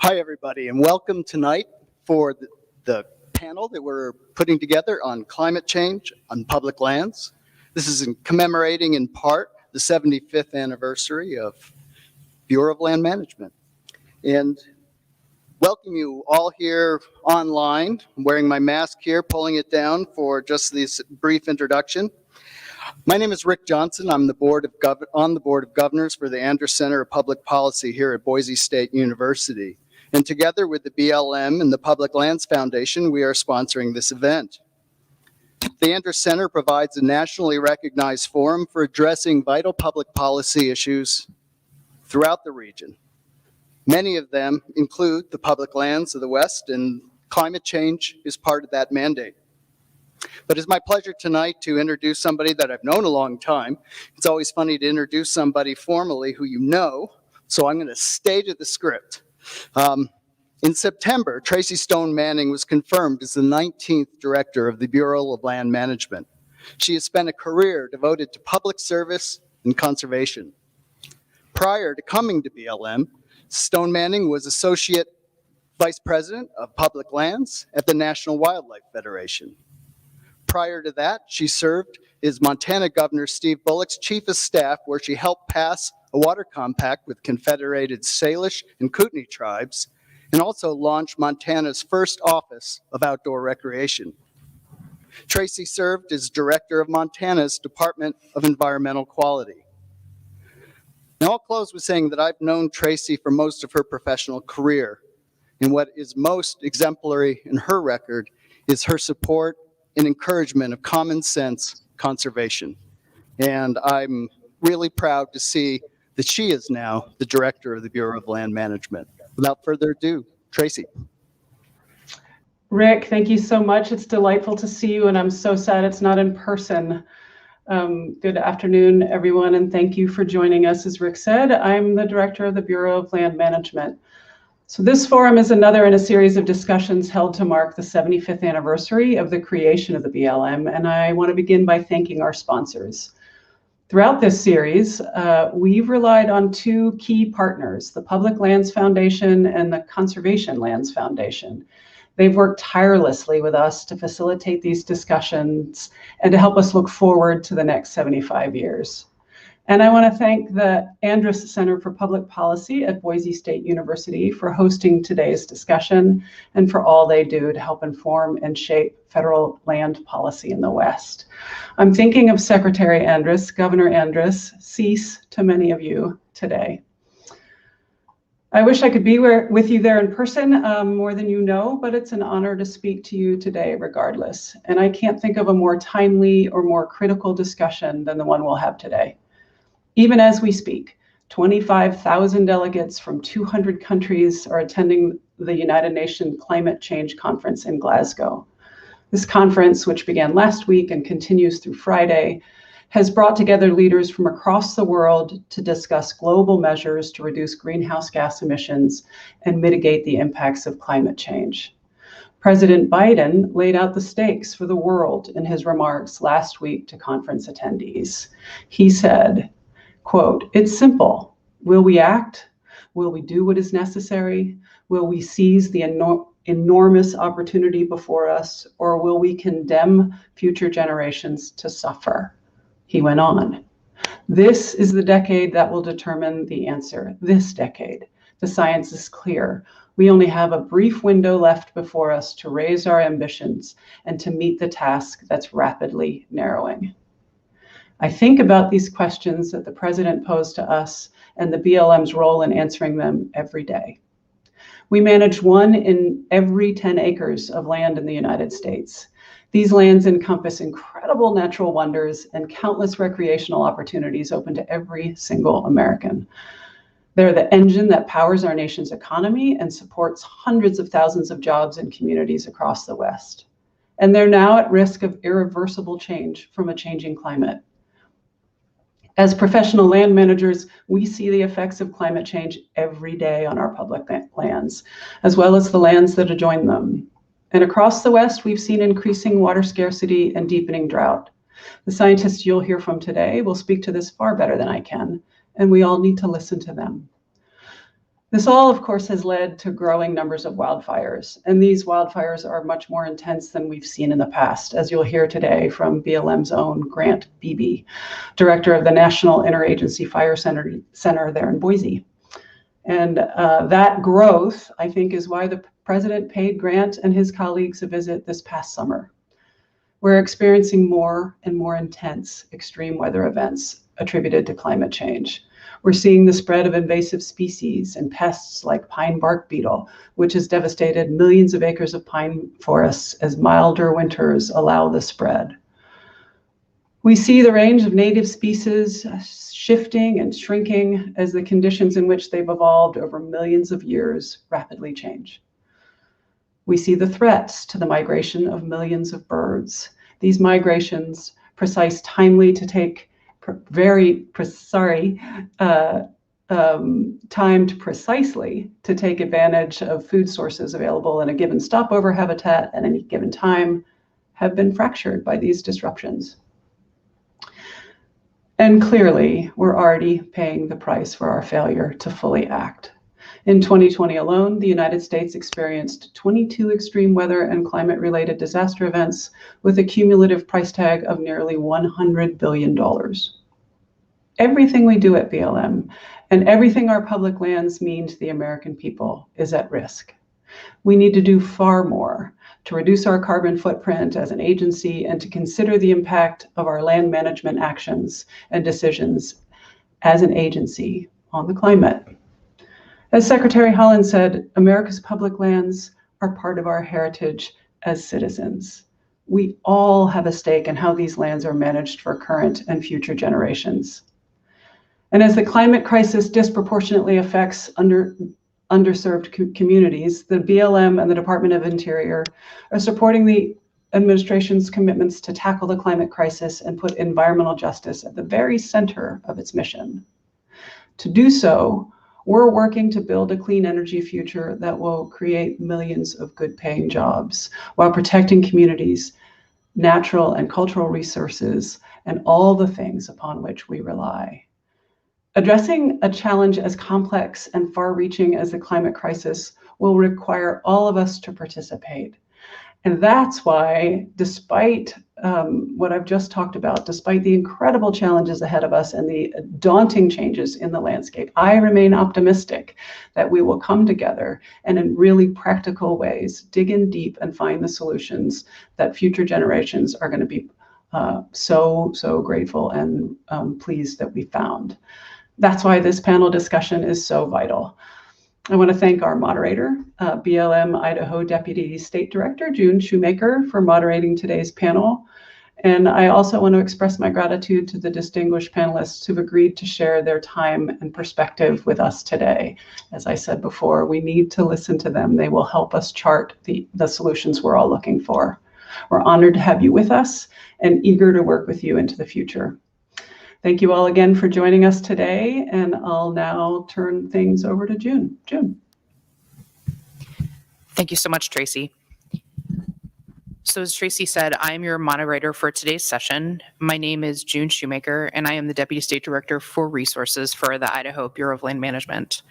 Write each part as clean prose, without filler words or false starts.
Hi, everybody, and welcome tonight for the panel that we're putting together on climate change on public lands. This is commemorating in part the 75th anniversary of Bureau of Land Management. And welcome you all here online. I'm wearing my mask here, pulling it down for just this brief introduction. My name is Rick Johnson. I'm on the Board of Governors for the Andrus Center of Public Policy here at Boise State University. And together with the BLM and the Public Lands Foundation, we are sponsoring this event. The Andrus Center provides a nationally recognized forum for addressing vital public policy issues throughout the region. Many of them include the public lands of the West, and climate change is part of that mandate. But it's my pleasure tonight to introduce somebody that I've known a long time. It's always funny to introduce somebody formally who you know, so I'm going to stay to the script. In September, Tracy Stone Manning was confirmed as the 19th director of the Bureau of Land Management. She has spent a career devoted to public service and conservation. Prior to coming to BLM, Stone Manning was Associate Vice President of Public Lands at the National Wildlife Federation. Prior to that, she served as Montana Governor Steve Bullock's Chief of Staff, where she helped pass a water compact with Confederated Salish and Kootenai tribes, and also launched Montana's first Office of Outdoor Recreation. Tracy served as Director of Montana's Department of Environmental Quality. Now, I'll close with saying that I've known Tracy for most of her professional career, and what is most exemplary in her record is her support and encouragement of common sense conservation. And I'm really proud to see that she is now the director of the Bureau of Land Management. Without further ado, Tracy. Rick, thank you so much. It's delightful to see you, and I'm so sad it's not in person. Good afternoon, everyone, and thank you for joining us. As Rick said, I'm the director of the Bureau of Land Management. So this forum is another in a series of discussions held to mark the 75th anniversary of the creation of the BLM, and I want to begin by thanking our sponsors. Throughout this series, we've relied on two key partners, the Public Lands Foundation and the Conservation Lands Foundation. They've worked tirelessly with us to facilitate these discussions and to help us look forward to the next 75 years. And I want to thank the Andrus Center for Public Policy at Boise State University for hosting today's discussion and for all they do to help inform and shape federal land policy in the West. I'm thinking of Secretary Andrus, Governor Andrus, cease to many of you today. I wish I could be with you there in person more than you know, but it's an honor to speak to you today regardless. And I can't think of a more timely or more critical discussion than the one we'll have today. Even as we speak, 25,000 delegates from 200 countries are attending the United Nations Climate Change Conference in Glasgow. This conference, which began last week and continues through Friday, has brought together leaders from across the world to discuss global measures to reduce greenhouse gas emissions and mitigate the impacts of climate change. President Biden laid out the stakes for the world in his remarks last week to conference attendees. He said, quote, "It's simple. Will we act? Will we do what is necessary? Will we seize the enormous opportunity before us, or will we condemn future generations to suffer?" He went on. This is the decade that will determine the answer. This decade. The science is clear. We only have a brief window left before us to raise our ambitions and to meet the task that's rapidly narrowing. I think about these questions that the president posed to us and the BLM's role in answering them every day. We manage 1 in every 10 acres of land in the United States. These lands encompass incredible natural wonders and countless recreational opportunities open to every single American. They're the engine that powers our nation's economy and supports hundreds of thousands of jobs in communities across the West. And they're now at risk of irreversible change from a changing climate. As professional land managers, we see the effects of climate change every day on our public lands, as well as the lands that adjoin them. And across the West, we've seen increasing water scarcity and deepening drought. The scientists you'll hear from today will speak to this far better than I can, and we all need to listen to them. This all, of course, has led to growing numbers of wildfires, and these wildfires are much more intense than we've seen in the past, as you'll hear today from BLM's own Grant Beebe, director of the National Interagency Fire Center there in Boise. And that growth, I think, is why the president paid Grant and his colleagues a visit this past summer. We're experiencing more and more intense extreme weather events attributed to climate change. We're seeing the spread of invasive species and pests like pine bark beetle, which has devastated millions of acres of pine forests as milder winters allow the spread. We see the range of native species shifting and shrinking as the conditions in which they've evolved over millions of years rapidly change. We see the threats to the migration of millions of birds. These migrations, timed precisely to take advantage of food sources available in a given stopover habitat at any given time, have been fractured by these disruptions. And clearly, we're already paying the price for our failure to fully act. In 2020 alone, the United States experienced 22 extreme weather and climate-related disaster events with a cumulative price tag of nearly $100 billion. Everything we do at BLM and everything our public lands mean to the American people is at risk. We need to do far more to reduce our carbon footprint as an agency and to consider the impact of our land management actions and decisions as an agency on the climate. As Secretary Haaland said, America's public lands are part of our heritage as citizens. We all have a stake in how these lands are managed for current and future generations. And as the climate crisis disproportionately affects underserved communities, the BLM and the Department of Interior are supporting the administration's commitments to tackle the climate crisis and put environmental justice at the very center of its mission. To do so, we're working to build a clean energy future that will create millions of good-paying jobs while protecting communities, natural and cultural resources, and all the things upon which we rely. Addressing a challenge as complex and far-reaching as the climate crisis will require all of us to participate. And that's why, despite what I've just talked about, despite the incredible challenges ahead of us and the daunting changes in the landscape, I remain optimistic that we will come together and in really practical ways, dig in deep and find the solutions that future generations are going to be so grateful and pleased that we found. That's why this panel discussion is so vital. I want to thank our moderator, BLM Idaho Deputy State Director June Shoemaker, for moderating today's panel. And I also want to express my gratitude to the distinguished panelists who've agreed to share their time and perspective with us today. As I said before, we need to listen to them. They will help us chart the solutions we're all looking for. We're honored to have you with us and eager to work with you into the future. Thank you all again for joining us today, and I'll now turn things over to June. June. Thank you so much, Tracy. So as Tracy said, I'm your moderator for today's session. My name is June Shoemaker, and I am the Deputy State Director for Resources for the Idaho Bureau of Land Management.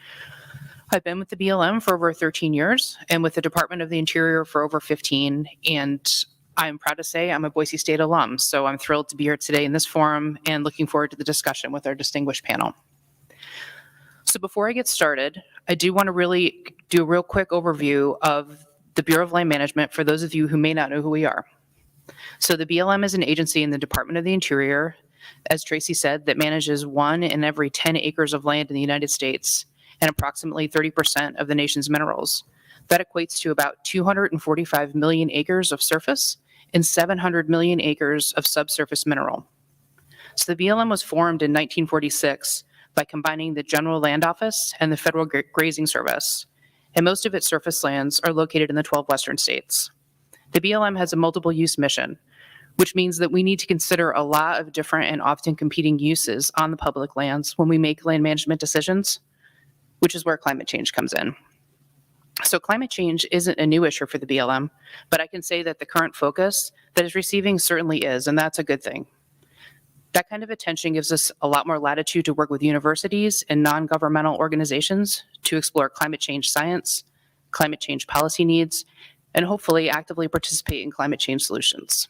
I've been with the BLM for over 13 years and with the Department of the Interior for over 15, and I'm proud to say I'm a Boise State alum, so I'm thrilled to be here today in this forum and looking forward to the discussion with our distinguished panel. So before I get started, I do want to really do a real quick overview of the Bureau of Land Management for those of you who may not know who we are. So the BLM is an agency in the Department of the Interior, as Tracy said, that manages 1 in every 10 acres of land in the United States and approximately 30% of the nation's minerals. That equates to about 245 million acres of surface and 700 million acres of subsurface mineral. So the BLM was formed in 1946 by combining the General Land Office and the Federal Grazing Service, and most of its surface lands are located in the 12 western states. The BLM has a multiple use mission, which means that we need to consider a lot of different and often competing uses on the public lands when we make land management decisions, which is where climate change comes in. So climate change isn't a new issue for the BLM, but I can say that the current focus that is receiving certainly is, and that's a good thing. That kind of attention gives us a lot more latitude to work with universities and non-governmental organizations to explore climate change science, climate change policy needs, and hopefully actively participate in climate change solutions.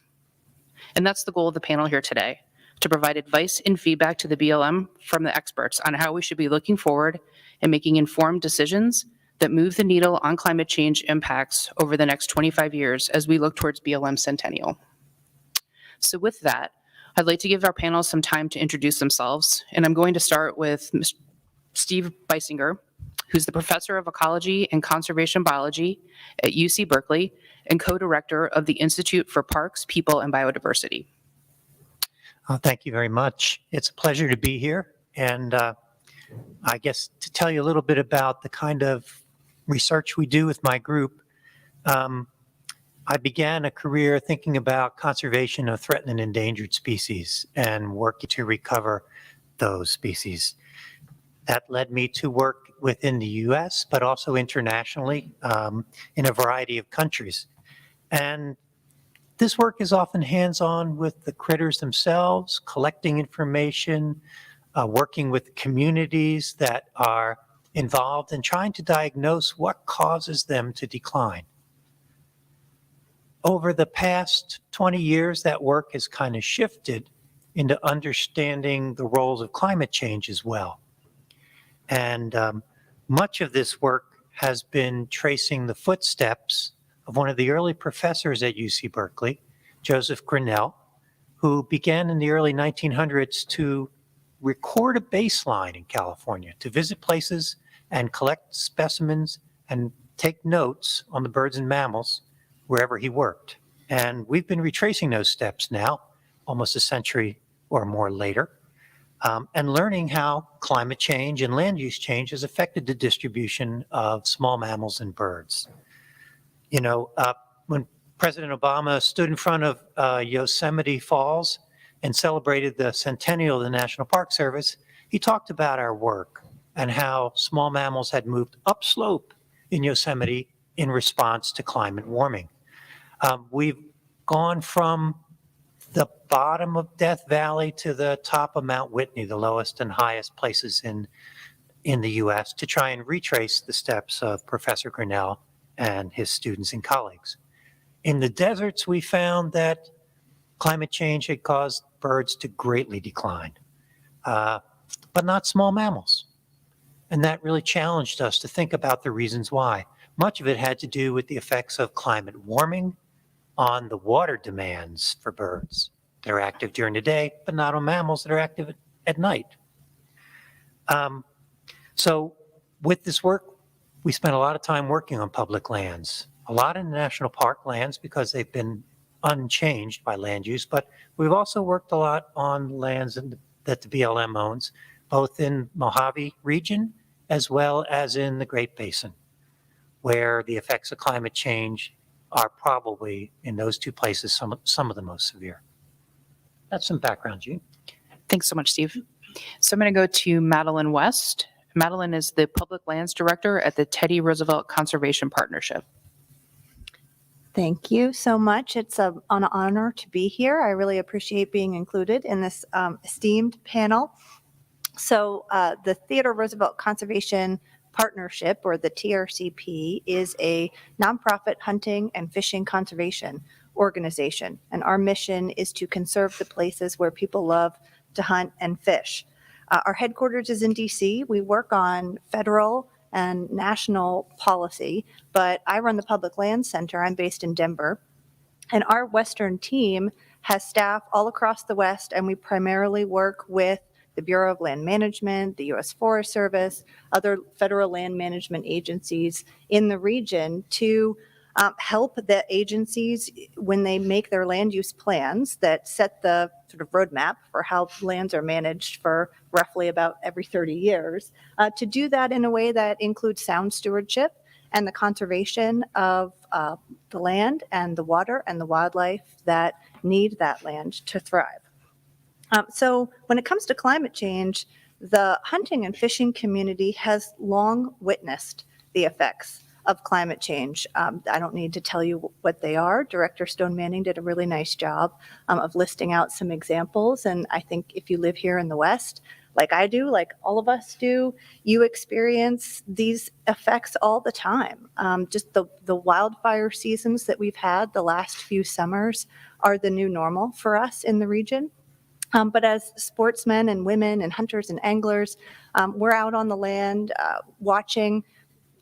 And that's the goal of the panel here today, to provide advice and feedback to the BLM from the experts on how we should be looking forward and making informed decisions that move the needle on climate change impacts over the next 25 years as we look towards BLM Centennial. So with that, I'd like to give our panel some time to introduce themselves, and I'm going to start with Mr. Steve Beisinger, who's the professor of ecology and conservation biology at UC Berkeley and co-director of the Institute for Parks, People, and Biodiversity. Thank you very much. It's a pleasure to be here. And I guess to tell you a little bit about the kind of research we do with my group, I began a career thinking about conservation of threatened and endangered species and working to recover those species. That led me to work within the US, but also internationally in a variety of countries. And this work is often hands-on with the critters themselves, collecting information, working with communities that are involved and trying to diagnose what causes them to decline. Over the past 20 years, that work has kind of shifted into understanding the roles of climate change as well. And much of this work has been tracing the footsteps of one of the early professors at UC Berkeley, Joseph Grinnell, who began in the early 1900s to record a baseline in California, to visit places and collect specimens and take notes on the birds and mammals wherever he worked. And we've been retracing those steps now, almost a century or more later, and learning how climate change and land use change has affected the distribution of small mammals and birds. You know, when President Obama stood in front of Yosemite Falls and celebrated the centennial of the National Park Service, he talked about our work and how small mammals had moved upslope in Yosemite in response to climate warming. We've gone from the bottom of Death Valley to the top of Mount Whitney, the lowest and highest places in the US, to try and retrace the steps of Professor Grinnell and his students and colleagues. In the deserts, we found that climate change had caused birds to greatly decline, but not small mammals. And that really challenged us to think about the reasons why. Much of it had to do with the effects of climate warming on the water demands for birds that are active during the day, but not on mammals that are active at night. So with this work, we spent a lot of time working on public lands, a lot in national park lands because they've been unchanged by land use, but we've also worked a lot on lands that the BLM owns, both in Mojave region as well as in the Great Basin, where the effects of climate change are probably in those two places some of the most severe. That's some background, Gene. Thanks so much, Steve. So I'm going to go to Madeline West. Madeline is the Public Lands Director at the Teddy Roosevelt Conservation Partnership. Thank you so much. It's an honor to be here. I really appreciate being included in this esteemed panel. So the Theodore Roosevelt Conservation Partnership, or the TRCP, is a nonprofit hunting and fishing conservation organization. And our mission is to conserve the places where people love to hunt and fish. Our headquarters is in DC. We work on federal and national policy, but I run the Public Lands Center. I'm based in Denver. And our Western team has staff all across the West, and we primarily work with the Bureau of Land Management, the U.S. Forest Service, other federal land management agencies in the region to help the agencies when they make their land use plans that set the sort of roadmap for how lands are managed for roughly about every 30 years, to do that in a way that includes sound stewardship and the conservation of the land and the water and the wildlife that need that land to thrive. So when it comes to climate change, the hunting and fishing community has long witnessed the effects of climate change. I don't need to tell you what they are. Director Stone Manning did a really nice job of listing out some examples. And I think if you live here in the West, like I do, like all of us do, you experience these effects all the time. Just the wildfire seasons that we've had the last few summers are the new normal for us in the region. But as sportsmen and women and hunters and anglers, we're out on the land watching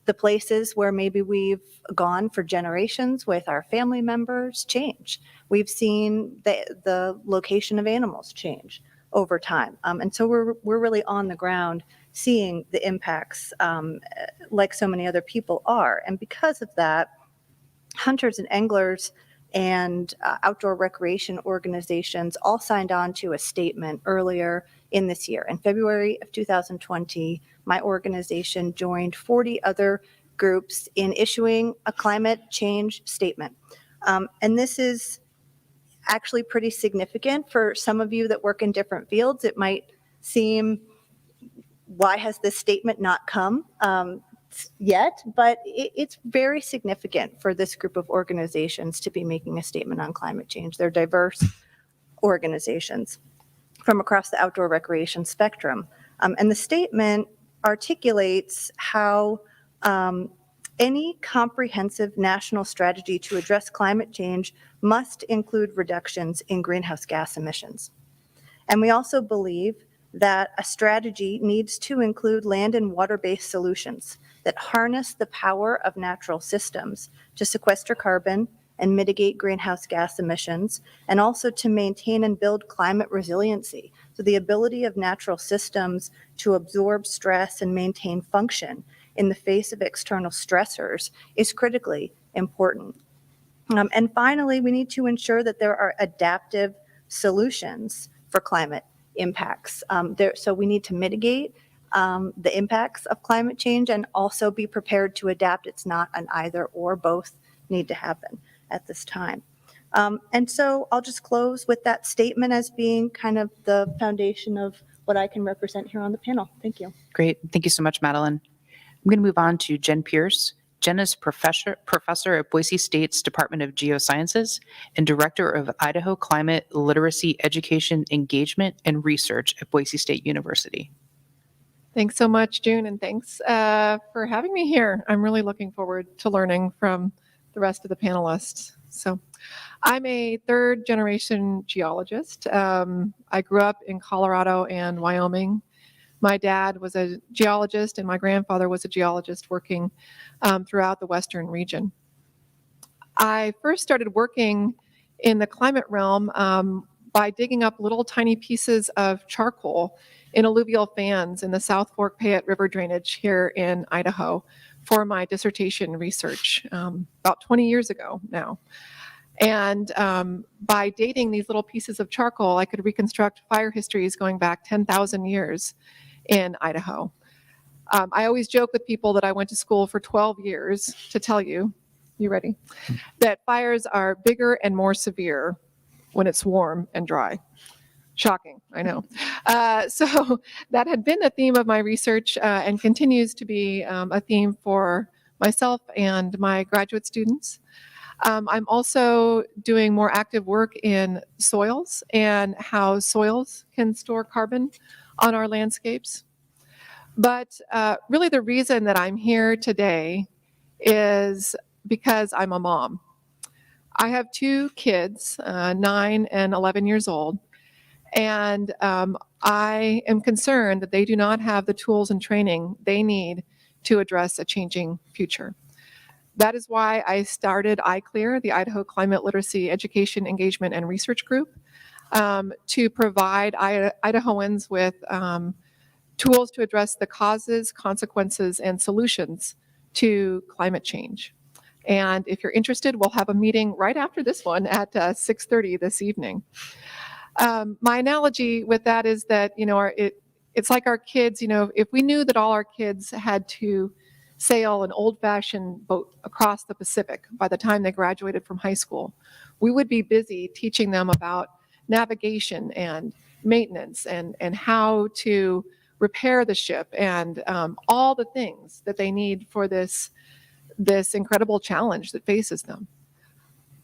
the places where maybe we've gone for generations with our family members change. We've seen the location of animals change over time. And so we're really on the ground seeing the impacts like so many other people are. And because of that, hunters and anglers and outdoor recreation organizations all signed on to a statement earlier in this year. In February of 2020, my organization joined 40 other groups in issuing a climate change statement. And this is actually pretty significant for some of you that work in different fields. It might seem, why has this statement not come yet? But it's very significant for this group of organizations to be making a statement on climate change. They're diverse organizations from across the outdoor recreation spectrum. And the statement articulates how any comprehensive national strategy to address climate change must include reductions in greenhouse gas emissions. And we also believe that a strategy needs to include land and water-based solutions that harness the power of natural systems to sequester carbon and mitigate greenhouse gas emissions, and also to maintain and build climate resiliency. So the ability of natural systems to absorb stress and maintain function in the face of external stressors is critically important. And finally, we need to ensure that there are adaptive solutions for climate impacts. So we need to mitigate the impacts of climate change and also be prepared to adapt. It's not an either or, both need to happen at this time. And so I'll just close with that statement as being kind of the foundation of what I can represent here on the panel. Thank you. Great. Thank you so much, Madeline. I'm going to move on to Jen Pierce. Jen is professor at Boise State's Department of Geosciences and Director of Idaho Climate Literacy Education Engagement and Research at Boise State University. Thanks so much, June, and thanks for having me here. I'm really looking forward to learning from the rest of the panelists. So I'm a third-generation geologist. I grew up in Colorado and Wyoming. My dad was a geologist and my grandfather was a geologist working throughout the Western region. I first started working in the climate realm by digging up little tiny pieces of charcoal in alluvial fans in the South Fork Payette River drainage here in Idaho for my dissertation research about 20 years ago now. And by dating these little pieces of charcoal, I could reconstruct fire histories going back 10,000 years in Idaho. I always joke with people that I went to school for 12 years to tell you ready, that fires are bigger and more severe when it's warm and dry. Shocking, I know. So that had been a theme of my research and continues to be a theme for myself and my graduate students. I'm also doing more active work in soils and how soils can store carbon on our landscapes. But really the reason that I'm here today is because I'm a mom. I have two kids, 9 and 11 years old, and I am concerned that they do not have the tools and training they need to address a changing future. That is why I started iClear, the Idaho Climate Literacy Education Engagement and Research Group, to provide Idahoans with tools to address the causes, consequences, and solutions to climate change. And if you're interested, we'll have a meeting right after this one at 6:30 this evening. My analogy with that is that, it's like our kids, if we knew that all our kids had to sail an old-fashioned boat across the Pacific by the time they graduated from high school, we would be busy teaching them about navigation and maintenance and how to repair the ship and all the things that they need for this this incredible challenge that faces them.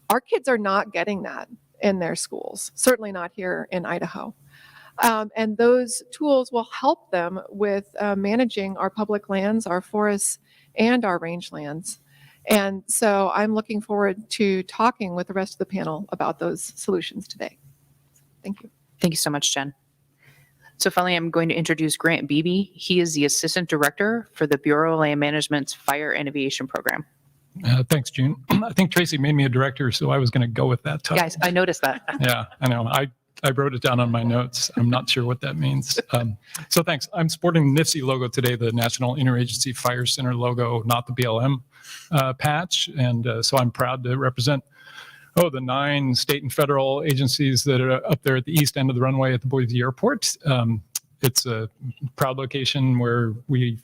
Our kids are not getting that in their schools, certainly not here in Idaho. And those tools will help them with managing our public lands, our forests, and our rangelands. And so I'm looking forward to talking with the rest of the panel about those solutions today. Thank you. Thank you so much, Jen. So finally, I'm going to introduce Grant Beebe. He is the Assistant Director for the Bureau of Land Management's Fire Innovation Program. Thanks, June. I think Tracy made me a director, so I was going to go with that title. Guys, I noticed that. Yeah, I know. I wrote it down on my notes. I'm not sure what that means. So thanks. I'm sporting the NIFC logo today, the National Interagency Fire Center logo, not the BLM patch. And so I'm proud to represent, the 9 state and federal agencies that are up there at the east end of the runway at the Boise Airport. It's a proud location where we've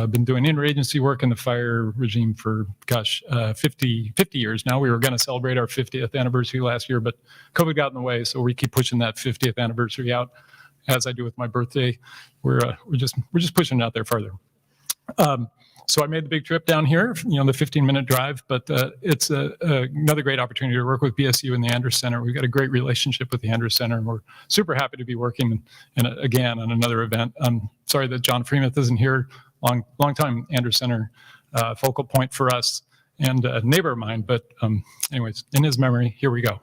been doing interagency work in the fire regime for, 50 years now. We were going to celebrate our 50th anniversary last year, but COVID got in the way, so we keep pushing that 50th anniversary out, as I do with my birthday. We're just pushing it out there further. So I made the big trip down here, the 15-minute drive, but it's another great opportunity to work with BSU and the Andrews Center. We've got a great relationship with the Andrews Center, and we're super happy to be working again on another event. I'm sorry that John Freemuth isn't here. Long time Andrews Center focal point for us and a neighbor of mine, but anyways, in his memory, here we go.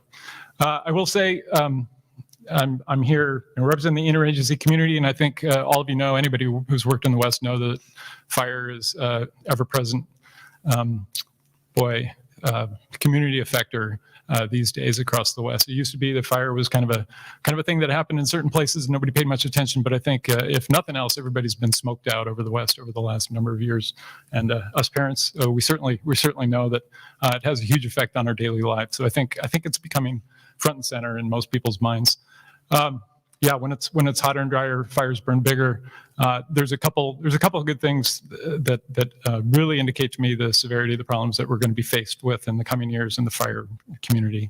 I will say I'm here representing the interagency community, and I think all of you know, anybody who's worked in the West know that fire is ever-present, community effector these days across the West. It used to be that fire was kind of a thing that happened in certain places and nobody paid much attention, but I think if nothing else, everybody's been smoked out over the West over the last number of years. And us parents, we certainly know that it has a huge effect on our daily life. So I think it's becoming front and center in most people's minds. When it's hotter and drier, fires burn bigger. There's a couple of good things that really indicate to me the severity of the problems that we're going to be faced with in the coming years in the fire community.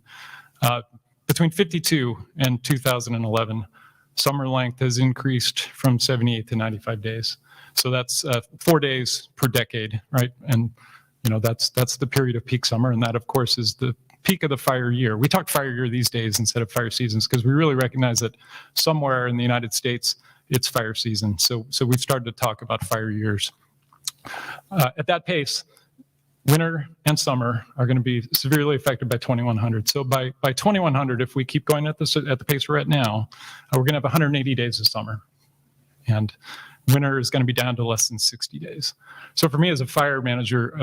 Between 52 and 2011, summer length has increased from 78 to 95 days. So that's 4 days per decade, right? And that's the period of peak summer, and that of course is the peak of the fire year. We talk fire year these days instead of fire seasons because we really recognize that somewhere in the United States it's fire season. So we've started to talk about fire years. At that pace, winter and summer are going to be severely affected by 2100. So by 2100, if we keep going at the pace we're at now, we're going to have 180 days of summer, and winter is going to be down to less than 60 days. So for me as a fire manager,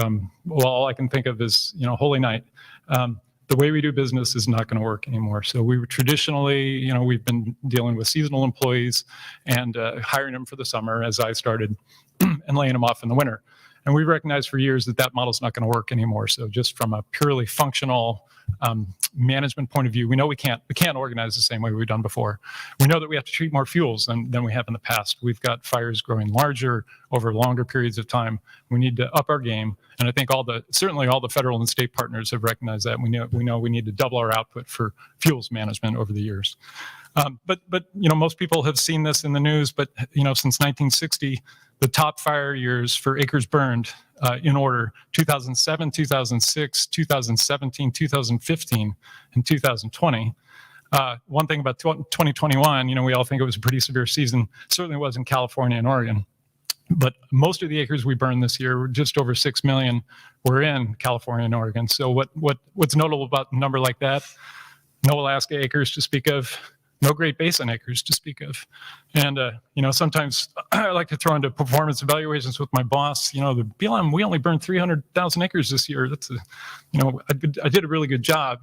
all I can think of is holy night. The way we do business is not going to work anymore. So we were traditionally, we've been dealing with seasonal employees and hiring them for the summer as I started and laying them off in the winter. And we've recognized for years that model is not going to work anymore. So just from a purely functional management point of view, we know we can't organize the same way we've done before. We know that we have to treat more fuels than we have in the past. We've got fires growing larger over longer periods of time. We need to up our game. And I think certainly all the federal and state partners have recognized that. We know we need to double our output for fuels management over the years. But most people have seen this in the news, but since 1960, the top fire years for acres burned in order: 2007, 2006, 2017, 2015, and 2020. One thing about 2021, we all think it was a pretty severe season. Certainly was in California and Oregon. But most of the acres we burned this year, just over 6 million, were in California and Oregon. So what's notable about a number like that? No Alaska acres to speak of. No Great Basin acres to speak of. And, sometimes I like to throw into performance evaluations with my boss, the BLM, we only burned 300,000 acres this year. That's I did a really good job.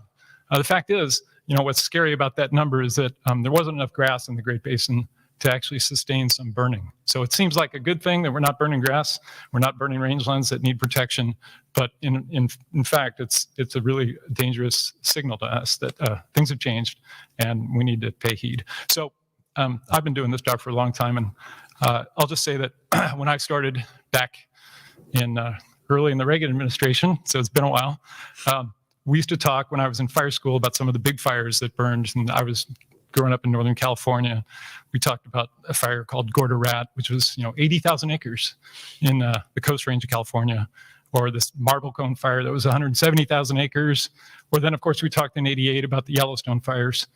The fact is, what's scary about that number is that there wasn't enough grass in the Great Basin to actually sustain some burning. So it seems like a good thing that we're not burning grass, we're not burning rangelands that need protection, but in fact, it's a really dangerous signal to us that things have changed and we need to pay heed. So I've been doing this job for a long time, and I'll just say that when I started back in early in the Reagan administration, so it's been a while, we used to talk when I was in fire school about some of the big fires that burned, and I was growing up in Northern California. We talked about a fire called Gorda Rat, which was 80,000 acres in the Coast Range of California. or this Marble Cone fire that was 170,000 acres. Or then, of course, we talked in '88 about the Yellowstone fires.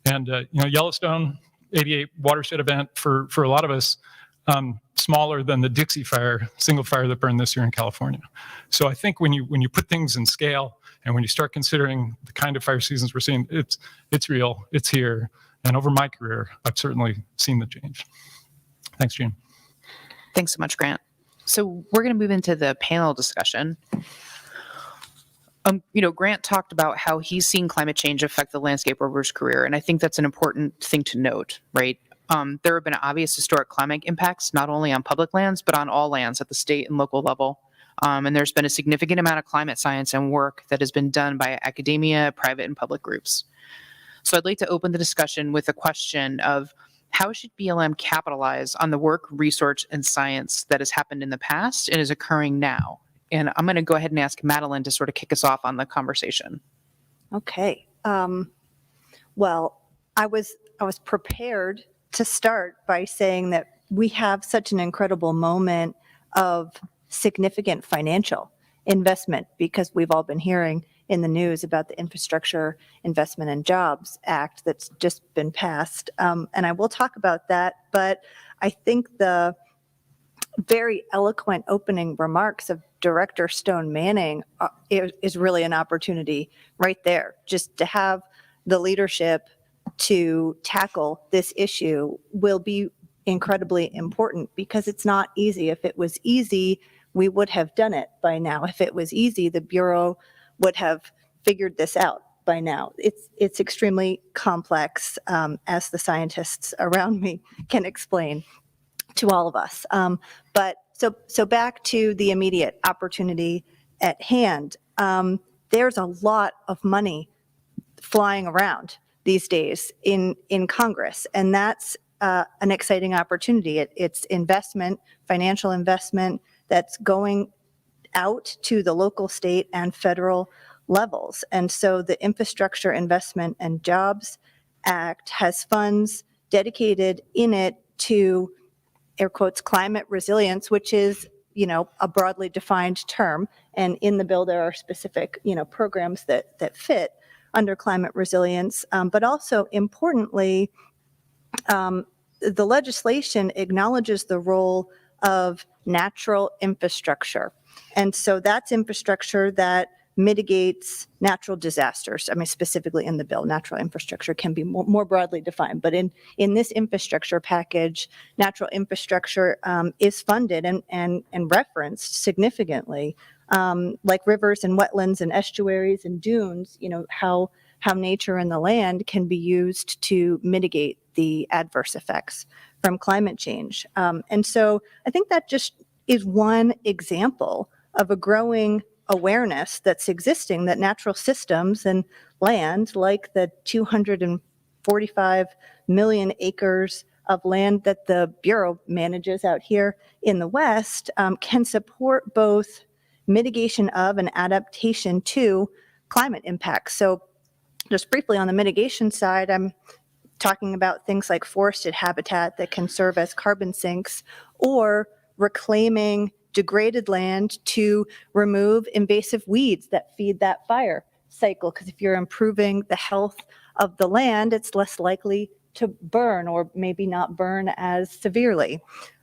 And, Yellowstone, '88 watershed event for a lot of us, smaller than the Dixie fire, single fire that burned this year in California. So I think when you put things in scale and when you start considering the kind of fire seasons we're seeing, it's real, it's here. And over my career, I've certainly seen the change. Thanks, Gene. Thanks so much, Grant. So we're going to move into the panel discussion. Grant talked about how he's seen climate change affect the landscape over his career, and I think that's an important thing to note, right? There have been obvious historic climate impacts, not only on public lands, but on all lands at the state and local level. And there's been a significant amount of climate science and work that has been done by academia, private and public groups. So I'd like to open the discussion with a question of how should BLM capitalize on the work, research, and science that has happened in the past and is occurring now? And I'm going to go ahead and ask Madeline to sort of kick us off on the conversation. Okay. Well, I was prepared to start by saying that we have such an incredible moment of significant financial investment, because we've all been hearing in the news about the Infrastructure Investment and Jobs Act that's just been passed. And I will talk about that, but I think the very eloquent opening remarks of Director Stone Manning is really an opportunity right there, just to have the leadership to tackle this issue will be incredibly important, because it's not easy. If it was easy, we would have done it by now. If it was easy, the Bureau would have figured this out by now. It's extremely complex, as the scientists around me can explain to all of us. But so back to the immediate opportunity at hand. There's a lot of money flying around these days in Congress, and that's an exciting opportunity. It's investment, financial investment that's going out to the local, state, and federal levels. And so the Infrastructure Investment and Jobs Act has funds dedicated in it to, air quotes, climate resilience, which is, a broadly defined term. And in the bill, there are specific, programs that fit under climate resilience. But also importantly, the legislation acknowledges the role of natural infrastructure. And so that's infrastructure that mitigates natural disasters. I mean, specifically in the bill, natural infrastructure can be more broadly defined. But in this infrastructure package, natural infrastructure is funded and referenced significantly, like rivers and wetlands and estuaries and dunes, how nature and the land can be used to mitigate the adverse effects from climate change. And so I think that just is one example of a growing awareness that's existing, that natural systems and land, like the 245 million acres of land that the Bureau manages out here in the West, can support both mitigation of and adaptation to climate impacts. So just briefly on the mitigation side, I'm talking about things like forested habitat that can serve as carbon sinks, or reclaiming degraded land to remove invasive weeds that feed that fire cycle. Because if you're improving the health of the land, it's less likely to burn, or maybe not burn as severely.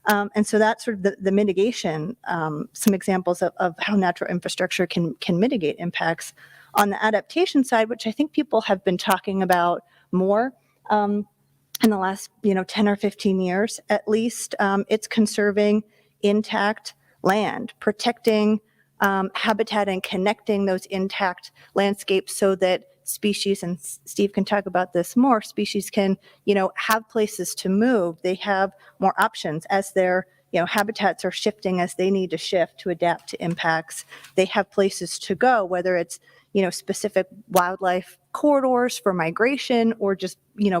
And so that's sort of the mitigation, some examples of how natural infrastructure can mitigate impacts. On the adaptation side, which I think people have been talking about more in the last 10 or 15 years at least, it's conserving intact land, protecting habitat, and connecting those intact landscapes so that species, and Steve can talk about this more, species can, have places to move. They have more options as their, habitats are shifting, as they need to shift to adapt to impacts. They have places to go, whether it's, specific wildlife corridors for migration, or just,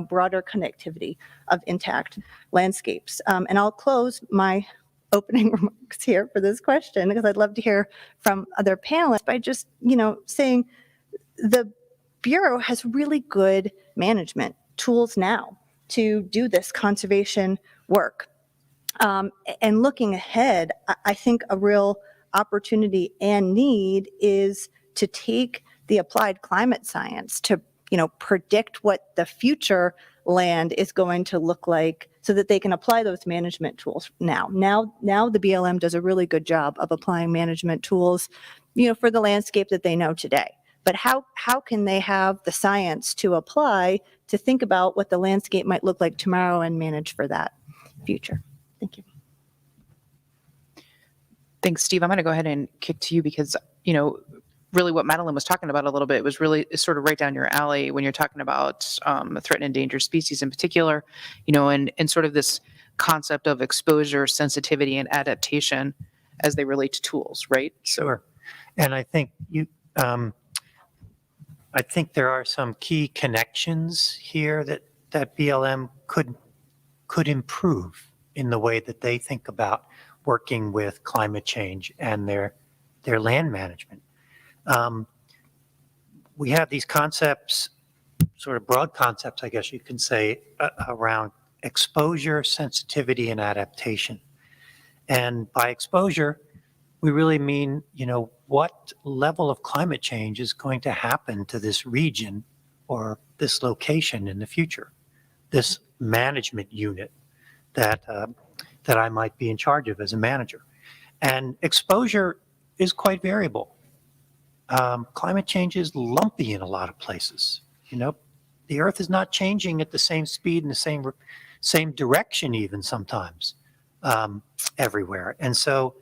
broader connectivity of intact landscapes. And I'll close my opening remarks here for this question, because I'd love to hear from other panelists, by just, saying the Bureau has really good management tools now to do this conservation work. And looking ahead, I think a real opportunity and need is to take the applied climate science to, predict what the future land is going to look like so that they can apply those management tools now. Now the BLM does a really good job of applying management tools, for the landscape that they know today. But how can they have the science to apply to think about what the landscape might look like tomorrow and manage for that future? Thank you. Thanks, Steve. I'm going to go ahead and kick to you because, really what Madeline was talking about a little bit was really sort of right down your alley when you're talking about threatened and endangered species in particular, and sort of this concept of exposure, sensitivity, and adaptation as they relate to tools, right? Sure. And I think I think there are some key connections here that BLM could improve in the way that they think about working with climate change and their land management. We have these concepts, sort of broad concepts, I guess you can say, around exposure, sensitivity, and adaptation. And by exposure, we really mean, what level of climate change is going to happen to this region or this location in the future, this management unit that I might be in charge of as a manager. And exposure is quite variable. Climate change is lumpy in a lot of places. The Earth is not changing at the same speed and the same direction even sometimes everywhere. And so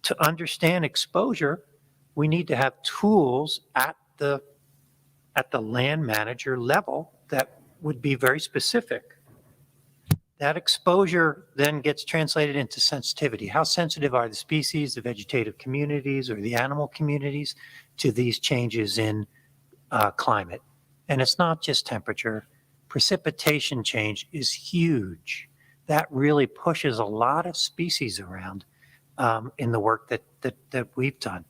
to understand exposure, we need to have tools at the land manager level that would be very specific. That exposure then gets translated into sensitivity. How sensitive are the species, the vegetative communities, or the animal communities to these changes in climate? And it's not just temperature. Precipitation change is huge. That really pushes a lot of species around in the work that we've done.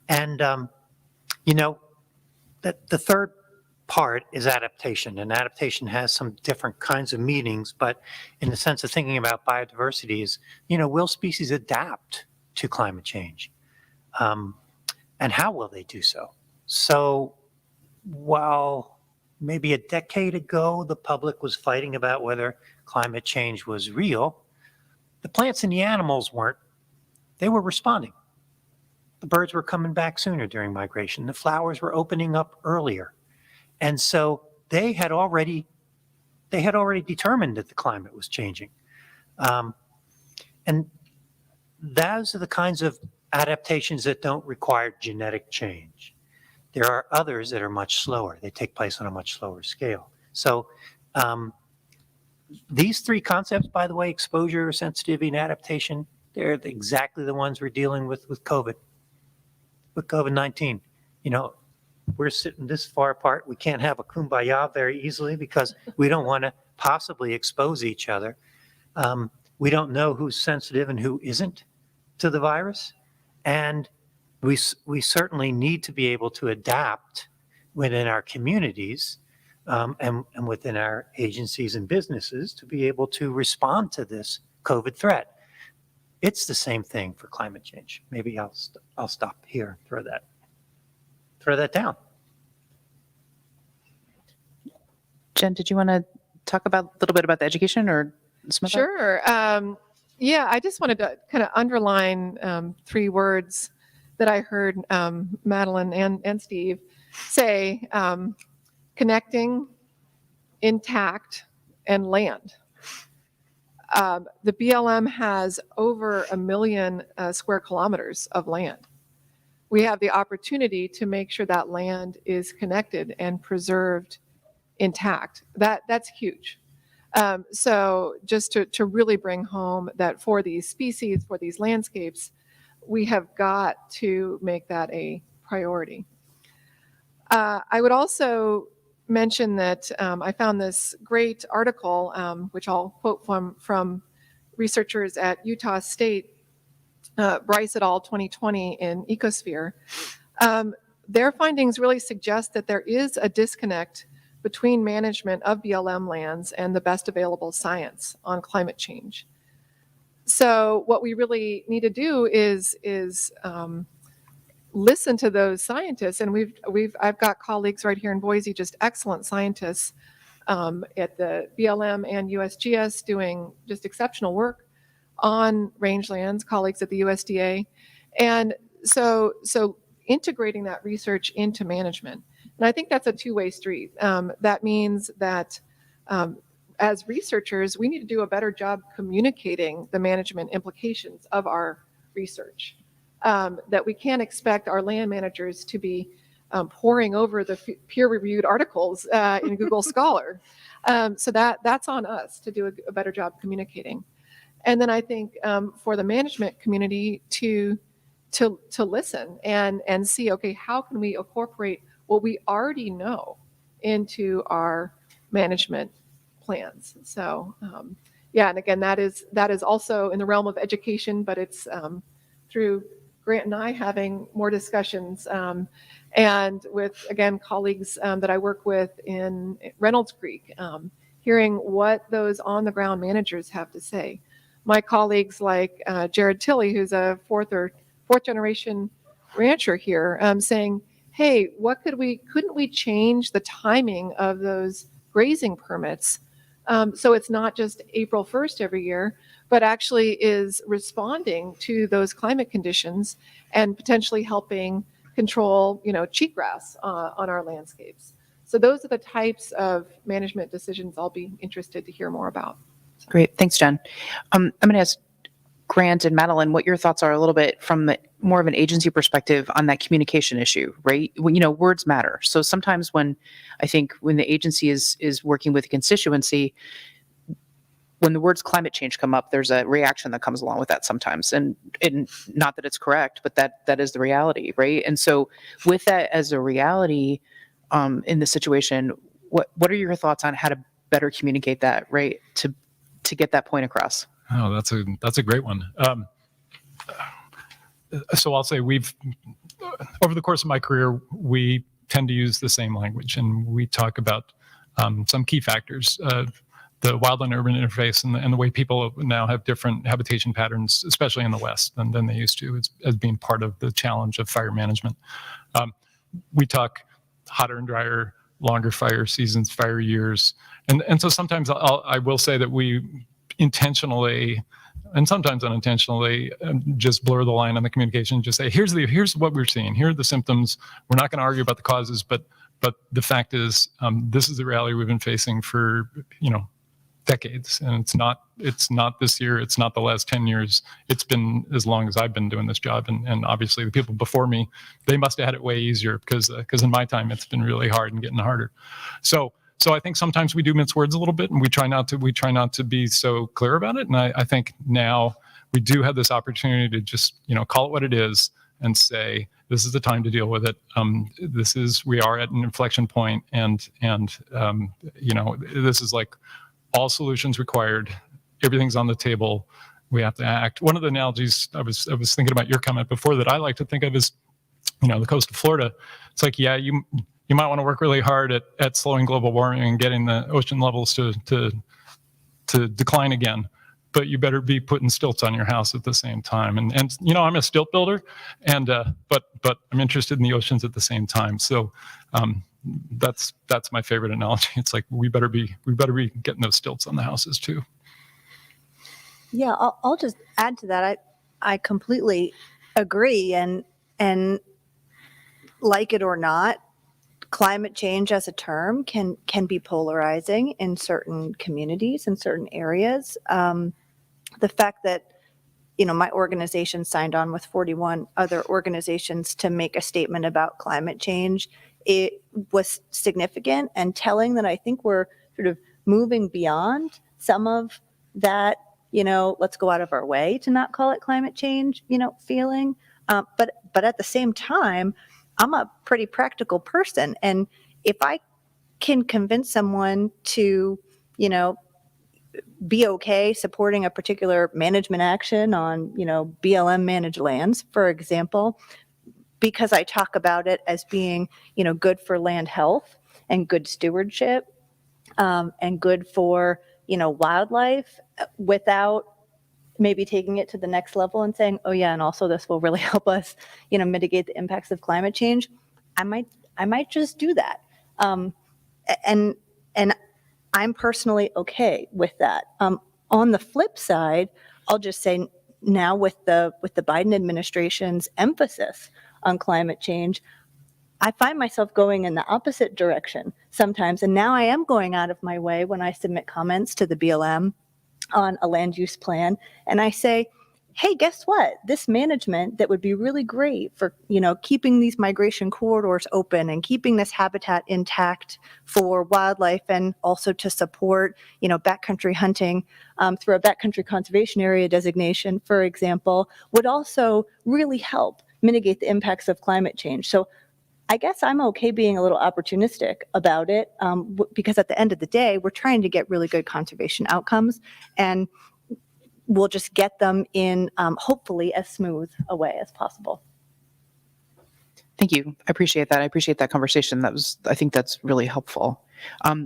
And, that the third part is adaptation, and adaptation has some different kinds of meanings, but in the sense of thinking about biodiversity is, will species adapt to climate change? And how will they do so? So while maybe a decade ago, the public was fighting about whether climate change was real, the plants and the animals weren't. They were responding. The birds were coming back sooner during migration. The flowers were opening up earlier. And so they had already determined that the climate was changing. And those are the kinds of adaptations that don't require genetic change. There are others that are much slower. They take place on a much slower scale. So these three concepts, by the way, exposure, sensitivity, and adaptation, they're exactly the ones we're dealing with COVID. With COVID-19, we're sitting this far apart. We can't have a kumbaya very easily because we don't want to possibly expose each other. We don't know who's sensitive and who isn't to the virus. And we certainly need to be able to adapt within our communities and within our agencies and businesses to be able to respond to this COVID threat. It's the same thing for climate change. Maybe I'll stop here and throw that down. Jen, did you want to talk about a little bit about the education or some of that? Sure. Yeah, I just wanted to kind of underline three words that I heard Madeline and Steve say: connecting, intact, and land. The BLM has over 1 million square kilometers of land. We have the opportunity to make sure that land is connected and preserved intact. That's huge. So just to really bring home that for these species, for these landscapes, we have got to make that a priority. I would also mention that I found this great article, which I'll quote from researchers at Utah State, Bryce et al. 2020 in Ecosphere. Their findings really suggest that there is a disconnect between management of BLM lands and the best available science on climate change. So what we really need to do is listen to those scientists, and I've got colleagues right here in Boise, just excellent scientists at the BLM and USGS doing just exceptional work on rangelands, colleagues at the USDA, and so integrating that research into management. And I think that's a two-way street. That means that as researchers, we need to do a better job communicating the management implications of our research. That we can't expect our land managers to be poring over the peer-reviewed articles in Google Scholar. So that's on us to do a better job communicating. And then I think for the management community to listen and see, okay, how can we incorporate what we already know into our management plans? So yeah, and again, that is also in the realm of education, but it's through Grant and I having more discussions and with, again, colleagues that I work with in Reynolds Creek, hearing what those on-the-ground managers have to say. My colleagues like Jared Tilley, who's a fourth generation rancher here, saying, hey, couldn't we change the timing of those grazing permits so it's not just April 1st every year, but actually is responding to those climate conditions and potentially helping control, cheatgrass on our landscapes. So those are the types of management decisions I'll be interested to hear more about. Great. Thanks, Jen. I'm going to ask Grant and Madeline what your thoughts are a little bit from more of an agency perspective on that communication issue, right? Words matter. So sometimes when the agency is working with a constituency, when the words climate change come up, there's a reaction that comes along with that sometimes. And not that it's correct, but that is the reality, right? And so with that as a reality in the situation, what are your thoughts on how to better communicate that, right? To get that point across? Oh, that's a great one. So I'll say over the course of my career, we tend to use the same language, and we talk about some key factors, the wildland-urban interface, and the way people now have different habitation patterns, especially in the West, than they used to, as being part of the challenge of fire management. We talk hotter and drier, longer fire seasons, fire years, and so sometimes I will say that we intentionally and sometimes unintentionally just blur the line on the communication, just say, here's what we're seeing, here are the symptoms. We're not going to argue about the causes, but the fact is, this is the reality we've been facing for decades, and it's not this year, it's not the last 10 years, it's been as long as I've been doing this job, and obviously the people before me, they must have had it way easier, because in my time it's been really hard and getting harder. So I think sometimes we do mince words a little bit, and we try not to be so clear about it. And I think now we do have this opportunity to just call it what it is and say, this is the time to deal with it. We are at an inflection point, and this is like all solutions required. Everything's on the table. We have to act. One of the analogies I was thinking about your comment before that I like to think of is, the coast of Florida. It's like, yeah, you might want to work really hard at slowing global warming and getting the ocean levels to decline again, but you better be putting stilts on your house at the same time. And I'm a stilt builder, and but I'm interested in the oceans at the same time. So that's my favorite analogy. It's like we better be getting those stilts on the houses too. Yeah, I'll just add to that. I completely agree, and like it or not, climate change as a term can be polarizing in certain communities, in certain areas. The fact that, my organization signed on with 41 other organizations to make a statement about climate change, it was significant and telling that I think we're sort of moving beyond some of that, let's go out of our way to not call it climate change, feeling. But at the same time, I'm a pretty practical person. And if I can convince someone to, be okay supporting a particular management action on, BLM managed lands, for example, because I talk about it as being, good for land health and good stewardship and good for, wildlife without maybe taking it to the next level and saying, oh yeah, and also this will really help us, mitigate the impacts of climate change, I might just do that. And I'm personally okay with that. On the flip side, I'll just say now with the Biden administration's emphasis on climate change, I find myself going in the opposite direction sometimes. And now I am going out of my way when I submit comments to the BLM on a land use plan. And I say, hey, guess what? This management that would be really great for, keeping these migration corridors open and keeping this habitat intact for wildlife and also to support, backcountry hunting through a backcountry conservation area designation, for example, would also really help mitigate the impacts of climate change. So I guess I'm okay being a little opportunistic about it because at the end of the day, we're trying to get really good conservation outcomes, and we'll just get them in hopefully as smooth a way as possible. Thank you. I appreciate that. I appreciate that conversation. I think that's really helpful.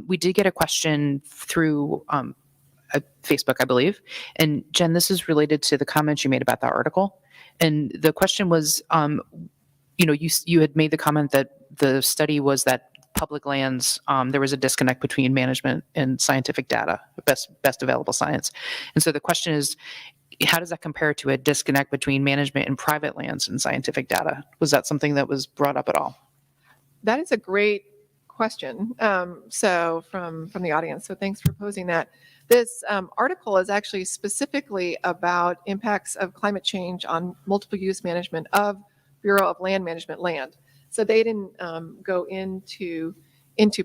We did get a question through Facebook, I believe. And Jen, this is related to the comments you made about that article. And the question was, you had made the comment that the study was that public lands, there was a disconnect between management and scientific data, best available science. And so the question is, how does that compare to a disconnect between management and private lands and scientific data? Was that something that was brought up at all? That is a great question. So from the audience, so thanks for posing that. This article is actually specifically about impacts of climate change on multiple use management of Bureau of Land Management land. So they didn't go into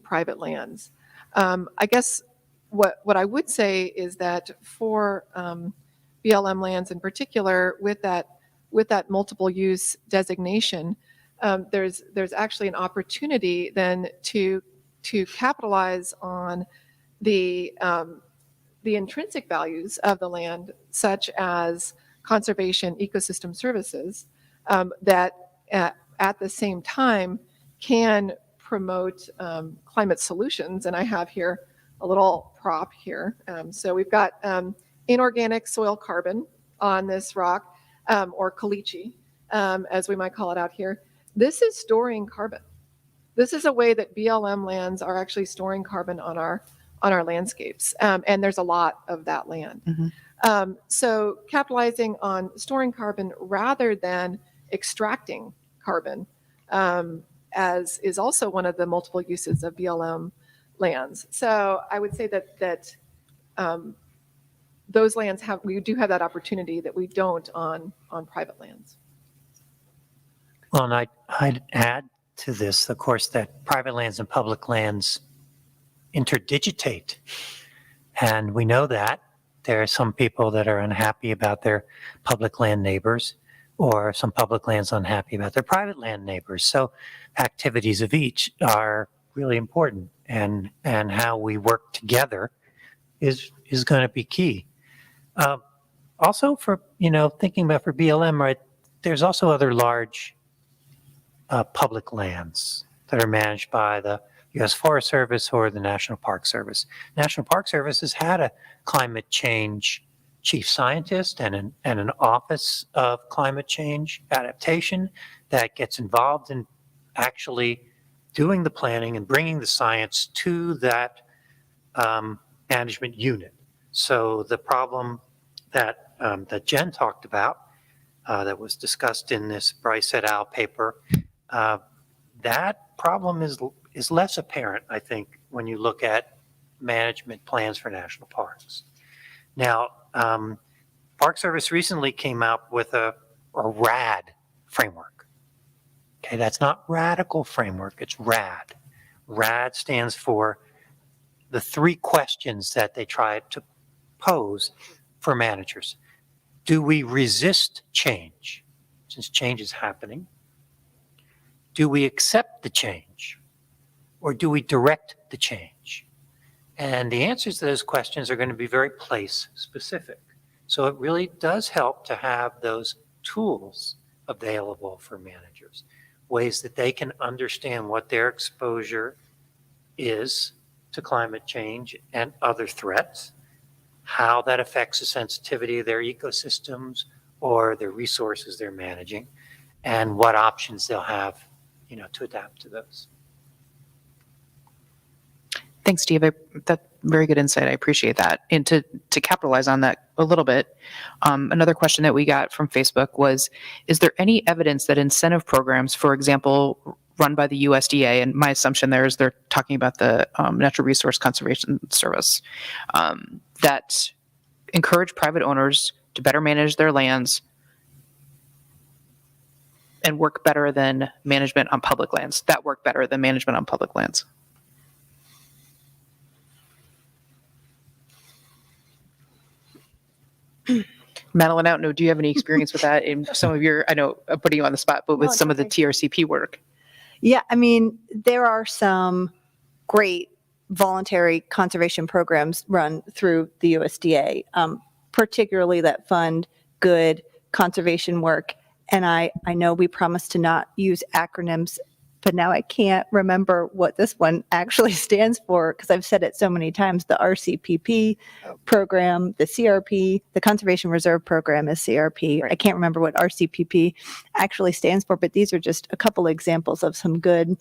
private lands. I guess what I would say is that for BLM lands in particular, with that multiple use designation, there's actually an opportunity then to capitalize on the intrinsic values of the land, such as conservation ecosystem services, that at the same time can promote climate solutions. And I have here a little prop here. So we've got inorganic soil carbon on this rock, or caliche, as we might call it out here. This is storing carbon. This is a way that BLM lands are actually storing carbon on our landscapes. And there's a lot of that land. Mm-hmm. So capitalizing on storing carbon rather than extracting carbon, as is also one of the multiple uses of BLM lands. So I would say that those lands we do have that opportunity that we don't on private lands. Well, and I'd add to this, of course, that private lands and public lands interdigitate. And we know that there are some people that are unhappy about their public land neighbors, or some public lands unhappy about their private land neighbors. So activities of each are really important, and how we work together is going to be key. Also for, thinking about for BLM, right, there's also other large public lands that are managed by the U.S. Forest Service or the National Park Service. National Park Service has had a climate change chief scientist and an office of climate change adaptation that gets involved in actually doing the planning and bringing the science to that management unit. So the problem that Jen talked about, that was discussed in this Bryce et al. Paper, that problem is less apparent, I think, when you look at management plans for national parks. Now, Park Service recently came out with a RAD framework. Okay, that's not radical framework, it's RAD. RAD stands for the three questions that they try to pose for managers. Do we resist change, since change is happening? Do we accept the change? Or do we direct the change? And the answers to those questions are going to be very place specific. So it really does help to have those tools available for managers, ways that they can understand what their exposure is to climate change and other threats, how that affects the sensitivity of their ecosystems or the resources they're managing, and what options they'll have, to adapt to those. Thanks, Steve. That's very good insight. I appreciate that. And to capitalize on that a little bit, another question that we got from Facebook was, is there any evidence that incentive programs, for example, run by the USDA, and my assumption there is they're talking about the Natural Resource Conservation Service, that encourage private owners to better manage their lands and work better than management on public lands, that work better than management on public lands? Madeline, I don't know, do you have any experience with that in some of your, I know I'm putting you on the spot, but with No, it's some of the okay. TRCP work? Yeah, I mean, there are some great voluntary conservation programs run through the USDA, particularly that fund good conservation work. And I know we promised to not use acronyms, but now I can't remember what this one actually stands for because I've said it so many times. The RCPP program, the CRP, the Conservation Reserve Program is CRP. Right. I can't remember what RCPP actually stands for, but these are just a couple examples of some good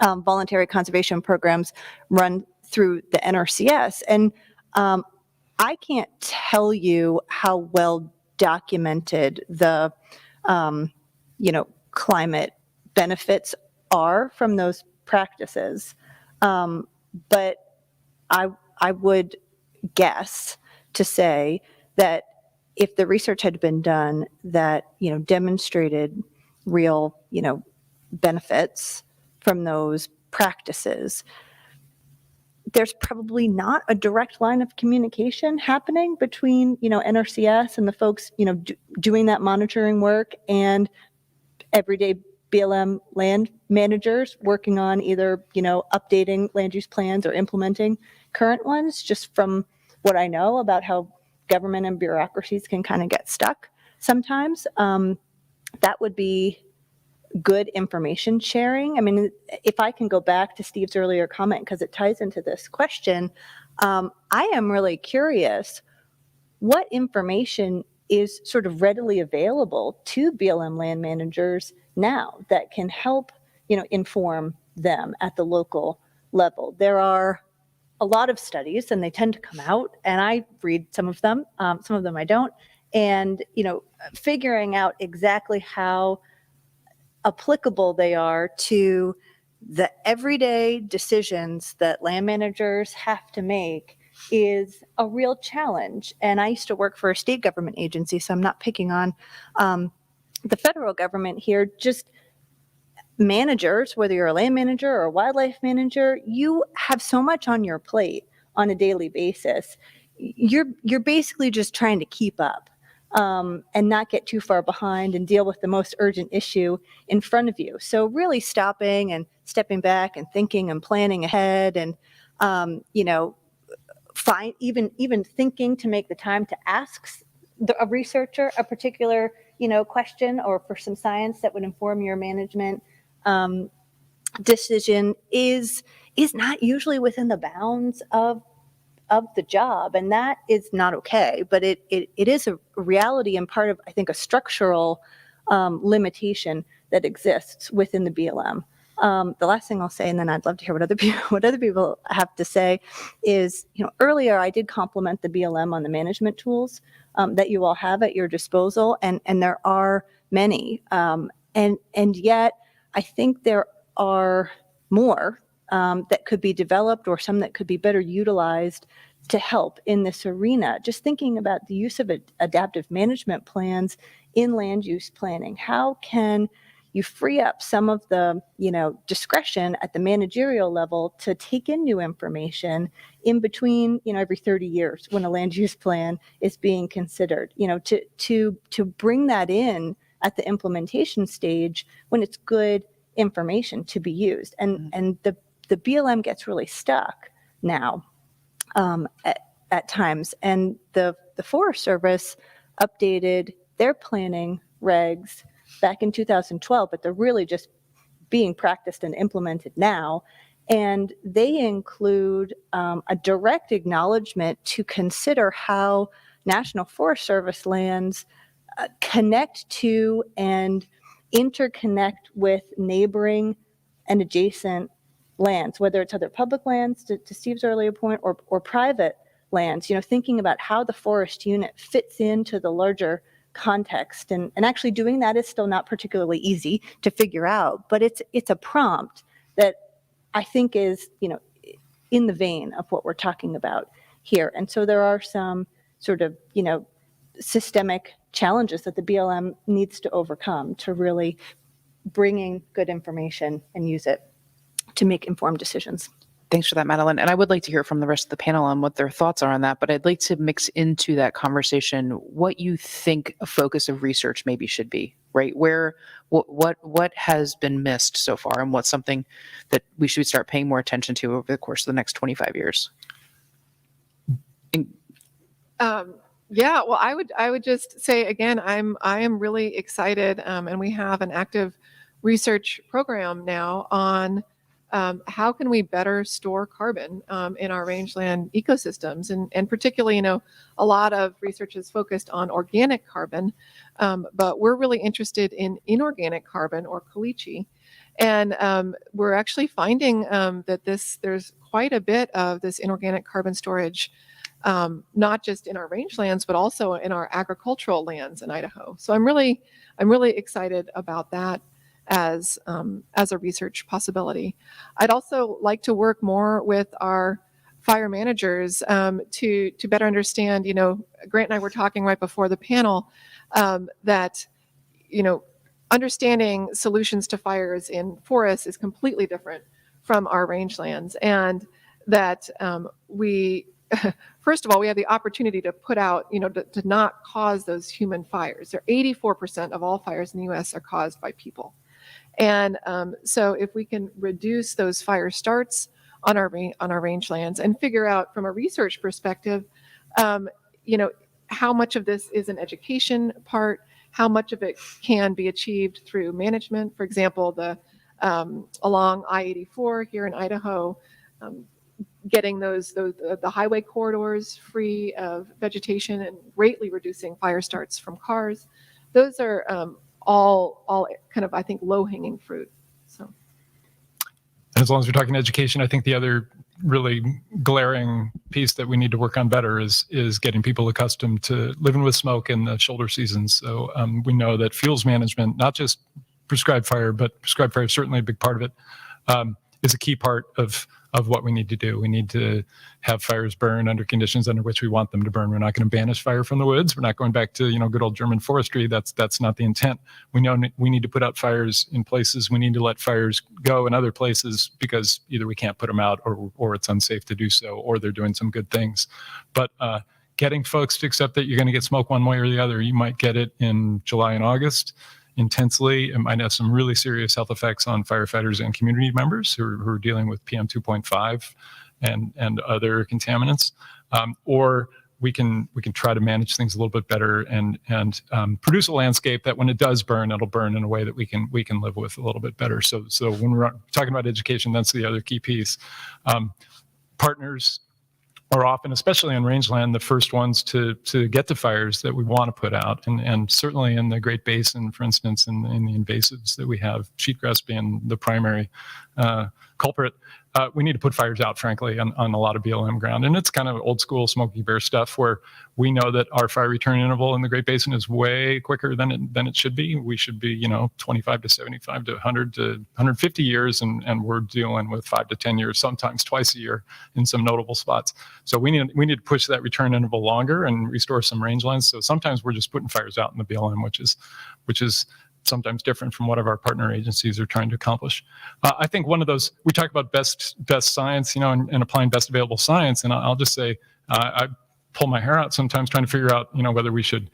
voluntary conservation programs run through the NRCS. And I can't tell you how well documented the, climate benefits are from those practices. But I would guess to say that if the research had been done that, demonstrated real, benefits from those practices, there's probably not a direct line of communication happening between, NRCS and the folks, doing that monitoring work and everyday BLM land managers working on either, updating land use plans or implementing current ones, just from what I know about how government and bureaucracies can kind of get stuck sometimes. That would be good information sharing. I mean, if I can go back to Steve's earlier comment, because it ties into this question, I am really curious what information is sort of readily available to BLM land managers now that can help, inform them at the local level. There are a lot of studies and they tend to come out, and I read some of them I don't, and, figuring out exactly how applicable they are to the everyday decisions that land managers have to make is a real challenge. And I used to work for a state government agency, so I'm not picking on the federal government here. Just managers, whether you're a land manager or a wildlife manager, you have so much on your plate on a daily basis. You're basically just trying to keep up. And not get too far behind and deal with the most urgent issue in front of you. So really stopping and stepping back and thinking and planning ahead and, even thinking to make the time to ask a researcher a particular, question or for some science that would inform your management decision is not usually within the bounds of the job, and that is not okay. But it is a reality and part of, I think, a structural limitation that exists within the BLM. The last thing I'll say, and then I'd love to hear what other people have to say, is earlier I did compliment the BLM on the management tools that you all have at your disposal, and there are many, and yet I think there are more that could be developed or some that could be better utilized to help in this arena. Just thinking about the use of adaptive management plans in land use planning. How can you free up some of the, discretion at the managerial level to take in new information in between, every 30 years when a land use plan is being considered, to bring that in at the implementation stage when it's good information to be used. And the BLM gets really stuck now at times. And the Forest Service updated their planning regs back in 2012, but they're really just being practiced and implemented now. And they include a direct acknowledgement to consider how National Forest Service lands connect to and interconnect with neighboring and adjacent lands, whether it's other public lands, to Steve's earlier point, or private lands, thinking about how the forest unit fits into the larger context. And actually doing that is still not particularly easy to figure out, but it's a prompt that I think is, in the vein of what we're talking about here. And so there are some sort of, systemic challenges that the BLM needs to overcome to really bring in good information and use it to make informed decisions. Thanks for that, Madeline. And I would like to hear from the rest of the panel on what their thoughts are on that, but I'd like to mix into that conversation what you think a focus of research maybe should be, right? What has been missed so far, and what's something that we should start paying more attention to over the course of the next 25 years? Yeah, well, I would just say again, I am really excited, and we have an active research program now on how can we better store carbon in our rangeland ecosystems, and particularly, a lot of research is focused on organic carbon, but we're really interested in inorganic carbon, or caliche, and we're actually finding that there's quite a bit of this inorganic carbon storage. Not just in our rangelands, but also in our agricultural lands in Idaho. So I'm really excited about that as a research possibility. I'd also like to work more with our fire managers to better understand. Grant and I were talking right before the panel that understanding solutions to fires in forests is completely different from our rangelands, and that we. First of all, we have the opportunity to put out, to not cause those human fires. 84% of all fires in the U.S. are caused by people. And so if we can reduce those fire starts on our rangelands and figure out from a research perspective, how much of this is an education part, how much of it can be achieved through management. For example, along I-84 here in Idaho, getting the highway corridors free of vegetation and greatly reducing fire starts from cars. Those are all kind of, I think, low-hanging fruit. So, And as long as we're talking education, I think the other really glaring piece that we need to work on better is getting people accustomed to living with smoke in the shoulder seasons. So we know that fuels management, not just prescribed fire, but prescribed fire is certainly a big part of it, is a key part of what we need to do. We need to have fires burn under conditions under which we want them to burn. We're not going to banish fire from the woods. We're not going back to, good old German forestry. That's not the intent. We know we need to put out fires in places. We need to let fires go in other places because either we can't put them out or it's unsafe to do so, or they're doing some good things. But getting folks to accept that you're going to get smoke one way or the other. You might get it in July and August intensely. It might have some really serious health effects on firefighters and community members who are dealing with PM 2.5 and other contaminants. Or we can try to manage things a little bit better and produce a landscape that when it does burn, it'll burn in a way that we can live with a little bit better. So when we're talking about education, that's the other key piece. Partners are often, especially on rangeland, the first ones to get the fires that we want to put out. And certainly in the Great Basin, for instance, in the invasives that we have, sheetgrass being the primary culprit, we need to put fires out, frankly, on a lot of BLM ground. And it's kind of old school Smokey Bear stuff where we know that our fire return interval in the Great Basin is way quicker than it should be. We should be, 25 to 75 to 100 to 150 years, and we're dealing with 5 to 10 years, sometimes twice a year in some notable spots. So we need to push that return interval longer and restore some rangelands. So sometimes we're just putting fires out in the BLM, which is sometimes different from what our partner agencies are trying to accomplish. I think one of those, we talk about best science, and applying best available science. And I'll just say, I pull my hair out sometimes trying to figure out, whether we should,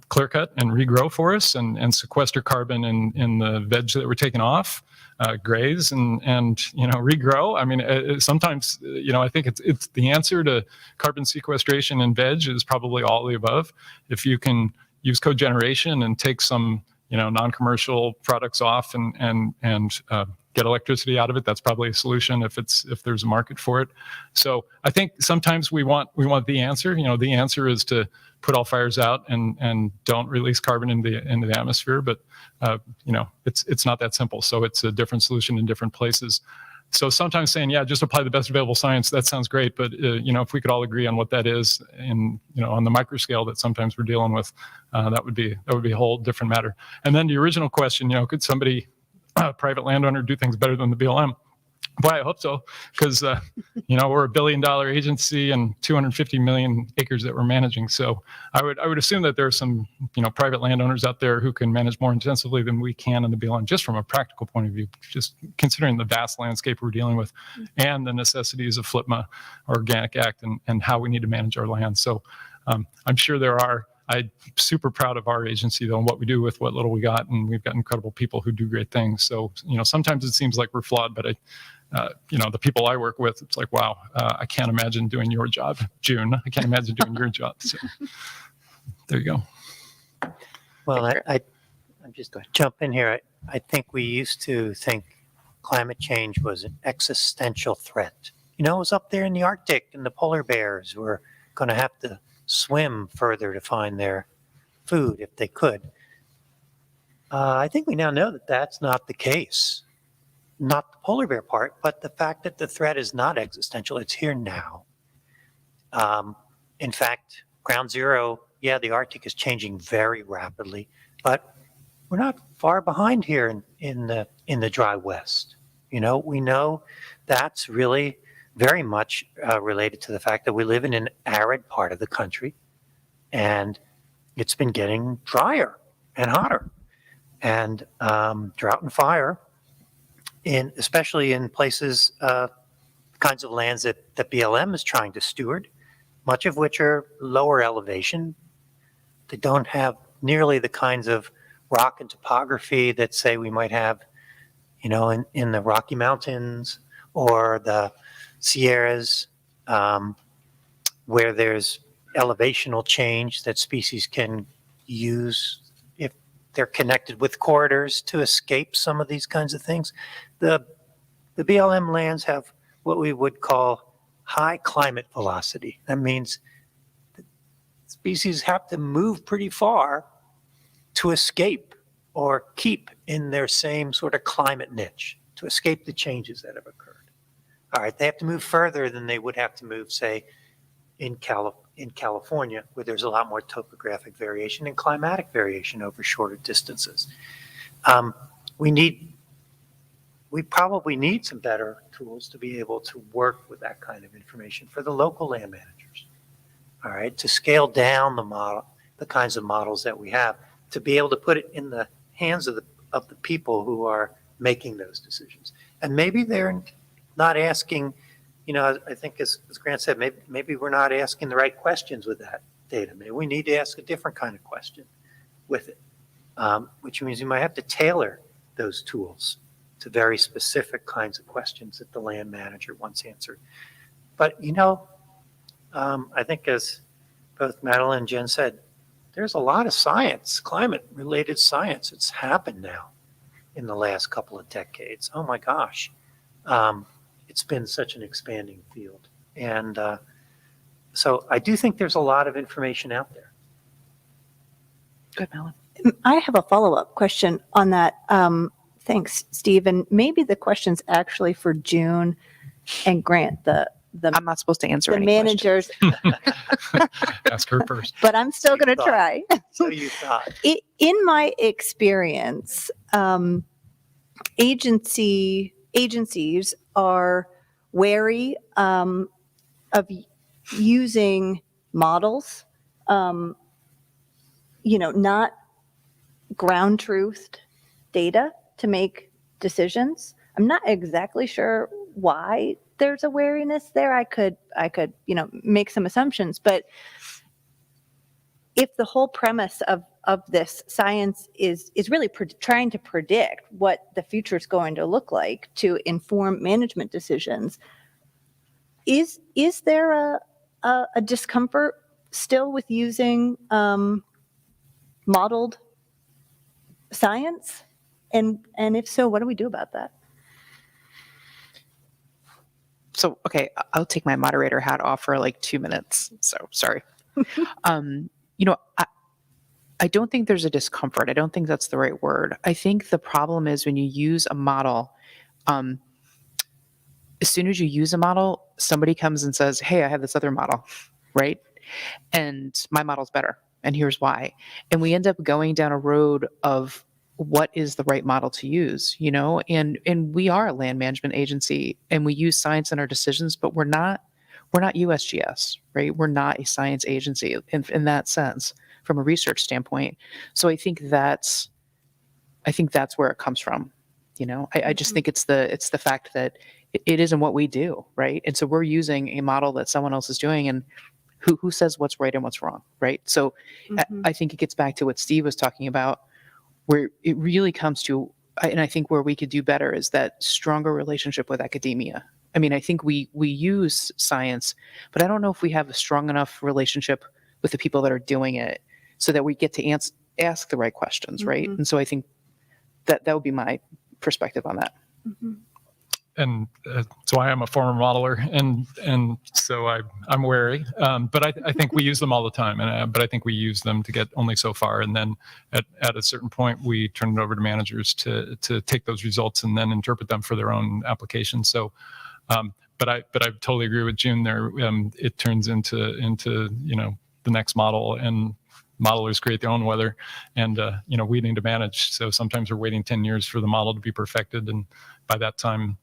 clear cut and regrow forests and sequester carbon in the veg that we're taking off, graze and regrow. I mean, sometimes, I think it's the answer to carbon sequestration in veg is probably all the above. If you can use cogeneration and take some, non-commercial products off and get electricity out of it, that's probably a solution if there's a market for it. So I think sometimes we want the answer. The answer is to put all fires out and don't release carbon into the atmosphere. But it's not that simple. So it's a different solution in different places. So sometimes saying, yeah, just apply the best available science, that sounds great. But, if we could all agree on what that is on the micro scale that sometimes we're dealing with, that would be a whole different matter. And then the original question, could somebody, private landowner, do things better than the BLM? Boy, I hope so, because, we're $1 billion agency and 250 million acres that we're managing. So I would assume that there are some, private landowners out there who can manage more intensively than we can in the BLM, just from a practical point of view, just considering the vast landscape we're dealing with and the necessities of FLPMA, Organic Act, and how we need to manage our land. So I'm sure there are. I'm super proud of our agency, though, and what we do with what little we got, and we've got incredible people who do great things. So, sometimes it seems like we're flawed, but the people I work with, it's like, wow, I can't imagine doing your job, June. I can't imagine doing your job. So there you go. Well, I'm just going to jump in here. I think we used to think climate change was an existential threat. It was up there in the Arctic, and the polar bears were going to have to swim further to find their food if they could. I think we now know that that's not the case. Not the polar bear part, but the fact that the threat is not existential. It's here now. In fact, ground zero, the Arctic is changing very rapidly, but we're not far behind here in the dry West. We know that's really very much related to the fact that we live in an arid part of the country, and it's been getting drier and hotter, and drought and fire, especially in places, kinds of lands that the BLM is trying to steward, much of which are lower elevation. They don't have nearly the kinds of rock and topography that, say, we might have, in the Rocky Mountains or the Sierras, where there's elevational change that species can use if they're connected with corridors to escape some of these kinds of things. The BLM lands have what we would call high climate velocity. That means species have to move pretty far to escape or keep in their same sort of climate niche, to escape the changes that have occurred. All right, they have to move further than they would have to move, say, in California, where there's a lot more topographic variation and climatic variation over shorter distances. We probably need some better tools to be able to work with that kind of information for the local land managers. All right, to scale down the kinds of models that we have, to be able to put it in the hands of the people who are making those decisions. And maybe they're not asking, I think as Grant said, maybe we're not asking the right questions with that data. Maybe we need to ask a different kind of question with it, which means you might have to tailor those tools to very specific kinds of questions that the land manager wants answered. But, I think as both Madeline and Jen said, there's a lot of science, climate-related science that's happened now in the last couple of decades. Oh my gosh. It's been such an expanding field. And so I do think there's a lot of information out there. Good, Melon. I have a follow-up question on that. Thanks, Steve. And maybe the question's actually for June and Grant, I'm not supposed to answer the any managers, Ask her first. but I'm still going to thought. try. So you thought. In my experience, agencies are wary of using models, not ground truthed data to make decisions. I'm not exactly sure why there's a wariness there. I could make some assumptions, but if the whole premise of this science is really trying to predict what the future is going to look like to inform management decisions, is there a discomfort still with using modeled science? And if so, what do we do about that? So, okay, I'll take my moderator hat off for like 2 minutes. So sorry. You know, I don't think there's a discomfort. I don't think that's the right word. I think the problem is when you use a model, as soon as you use a model, somebody comes and says, hey, I have this other model, right? And my model's better. And here's why. And we end up going down a road of what is the right model to use, you know? And we are a land management agency and we use science in our decisions, but we're not USGS, right? We're not a science agency in that sense from a research standpoint. So I think that's where it comes from. You know, I just think it's the fact that it isn't what we do, right? And so we're using a model that someone else is doing, and who says what's right and what's wrong, right? So I think it gets back to what Steve was talking about, where it really comes to, and I think where we could do better is that stronger relationship with academia. I mean, I think we use science, but I don't know if we have a strong enough relationship with the people that are doing it so that we get to ask the right questions, right? And so I think that would be my perspective on that. And so I am a former modeler, and so I'm wary. But I think we use them all the time, but I think we use them to get only so far, and then at a certain point we turn it over to managers to take those results and then interpret them for their own application. So, but I totally agree with June there. It turns into the next model, and modelers create their own weather, and we need to manage. So sometimes we're waiting 10 years for the model to be perfected, and by that time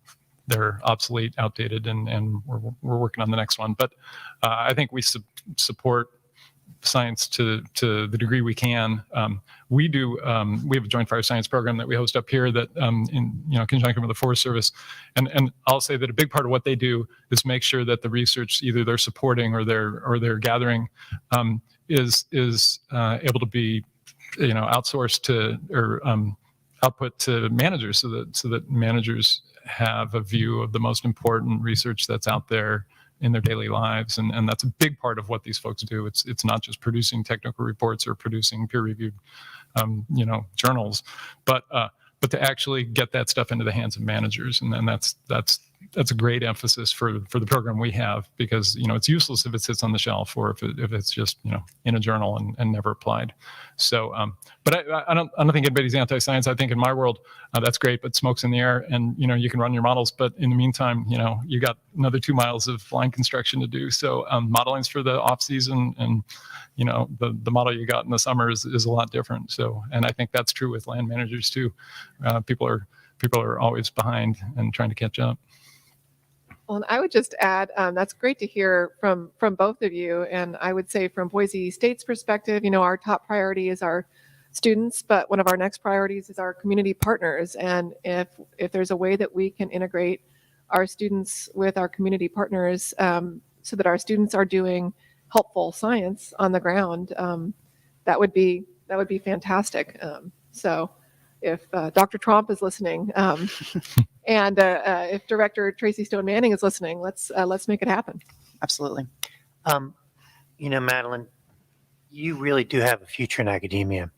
they're obsolete, outdated, and we're working on the next one. But I think we support science to the degree we can. We have a joint fire science program that we host up here that in conjunction with the Forest Service, and I'll say that a big part of what they do is make sure that the research either they're supporting or they're gathering is able to be outsourced to or output to managers, so that managers have a view of the most important research that's out there in their daily lives, and that's a big part of what these folks do. It's not just producing technical reports or producing peer-reviewed journals, but to actually get that stuff into the hands of managers, and then that's a great emphasis for the program we have, because it's useless if it sits on the shelf or if it's just in a journal and never applied. So but I don't think anybody's anti-science. I think in my world that's great, but smoke's in the air, and you can run your models, but in the meantime you got another 2 miles of line construction to do. So modeling's for the off season, and the model you got in the summer is a lot different. So, and I think that's true with land managers too. People are always behind and trying to catch up. Well, and I would just add, that's great to hear from both of you. And I would say from Boise State's perspective, our top priority is our students, but one of our next priorities is our community partners. And if there's a way that we can integrate our students with our community partners, so that our students are doing helpful science on the ground, that would be fantastic. So if Dr. Tromp is listening, and if Director Tracy Stone Manning is listening, let's make it happen. Absolutely. Madeline, you really do have a future in academia,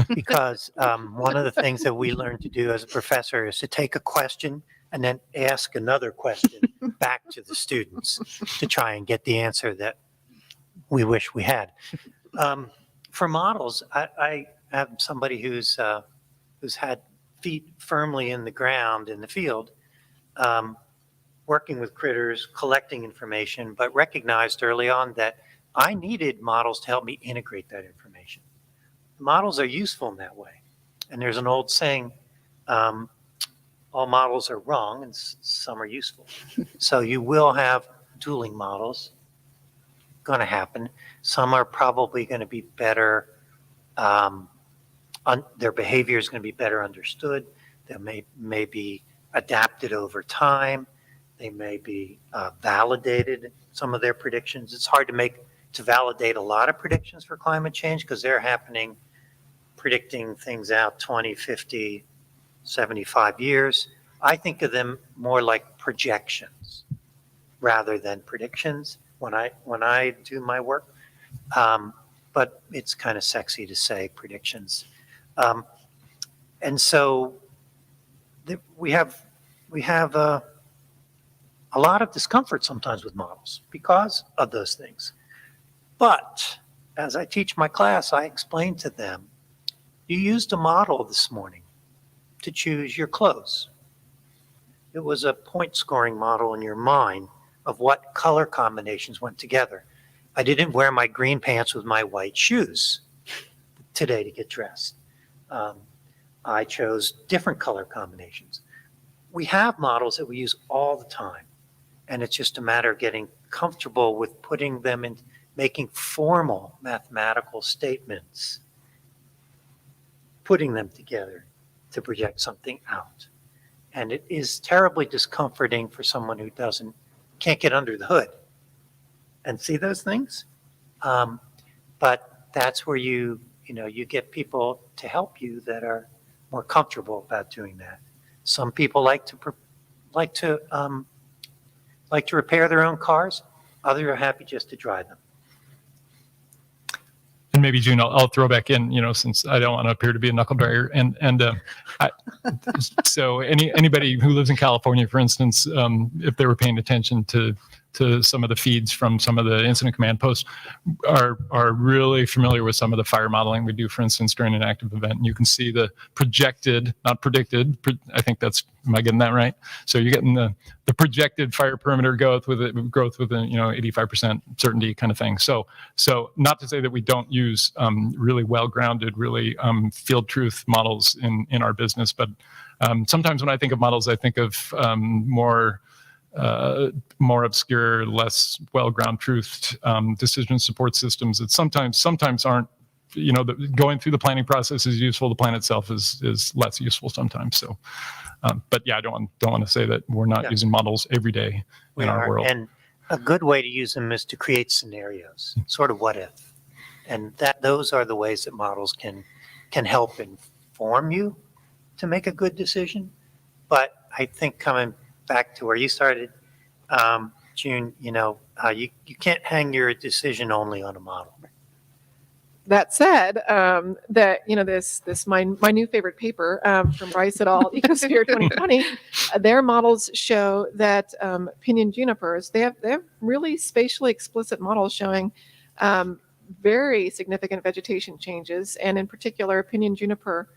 because one of the things that we learned to do as a professor is to take a question and then ask another question back to the students to try and get the answer that we wish we had. For models, I have somebody who's had feet firmly in the ground in the field, working with critters, collecting information, but recognized early on that I needed models to help me integrate that information. Models are useful in that way. And there's an old saying, all models are wrong and some are useful. So you will have dueling models going to happen. Some are probably going to be better, their behavior is going to be better understood. They may be adapted over time. They may be validated, some of their predictions. It's hard to validate a lot of predictions for climate change because they're predicting things out 20, 50, 75 years. I think of them more like projections rather than predictions when I do my work. But it's kind of sexy to say predictions. And so we have a lot of discomfort sometimes with models because of those things. But as I teach my class, I explain to them, you used a model this morning to choose your clothes. It was a point scoring model in your mind of what color combinations went together. I didn't wear my green pants with my white shoes today to get dressed. I chose different color combinations. We have models that we use all the time, and it's just a matter of getting comfortable with putting them in, making formal mathematical statements, putting them together to project something out. And it is terribly discomforting for someone who can't get under the hood and see those things. But that's where you get people to help you that are more comfortable about doing that. Some people like to repair their own cars. Others are happy just to drive them. And maybe June, I'll throw back in, since I don't want to appear to be a knuckledragger. So anybody who lives in California, for instance, if they were paying attention to some of the feeds from some of the incident command posts, are really familiar with some of the fire modeling we do, for instance, during an active event. And you can see the projected, not predicted, I think am I getting that right? So you're getting the projected fire perimeter growth with 85% certainty kind of thing. So not to say that we don't use really well-grounded, really field truth models in our business, but sometimes when I think of models, I think of more obscure, less well-grounded truthed decision support systems that sometimes aren't, going through the planning process is useful. The plan itself is less useful sometimes. So, but yeah, I don't want to say that we're not using models every day in our world. And a good way to use them is to create scenarios, sort of what if. And those are the ways that models can help inform you to make a good decision. But I think coming back to where you started, June, you can't hang your decision only on a model. That said, my new favorite paper from Rice et al. Ecosphere 2020, their models show that pinyon junipers, they have really spatially explicit models showing very significant vegetation changes, and in particular, pinyon juniper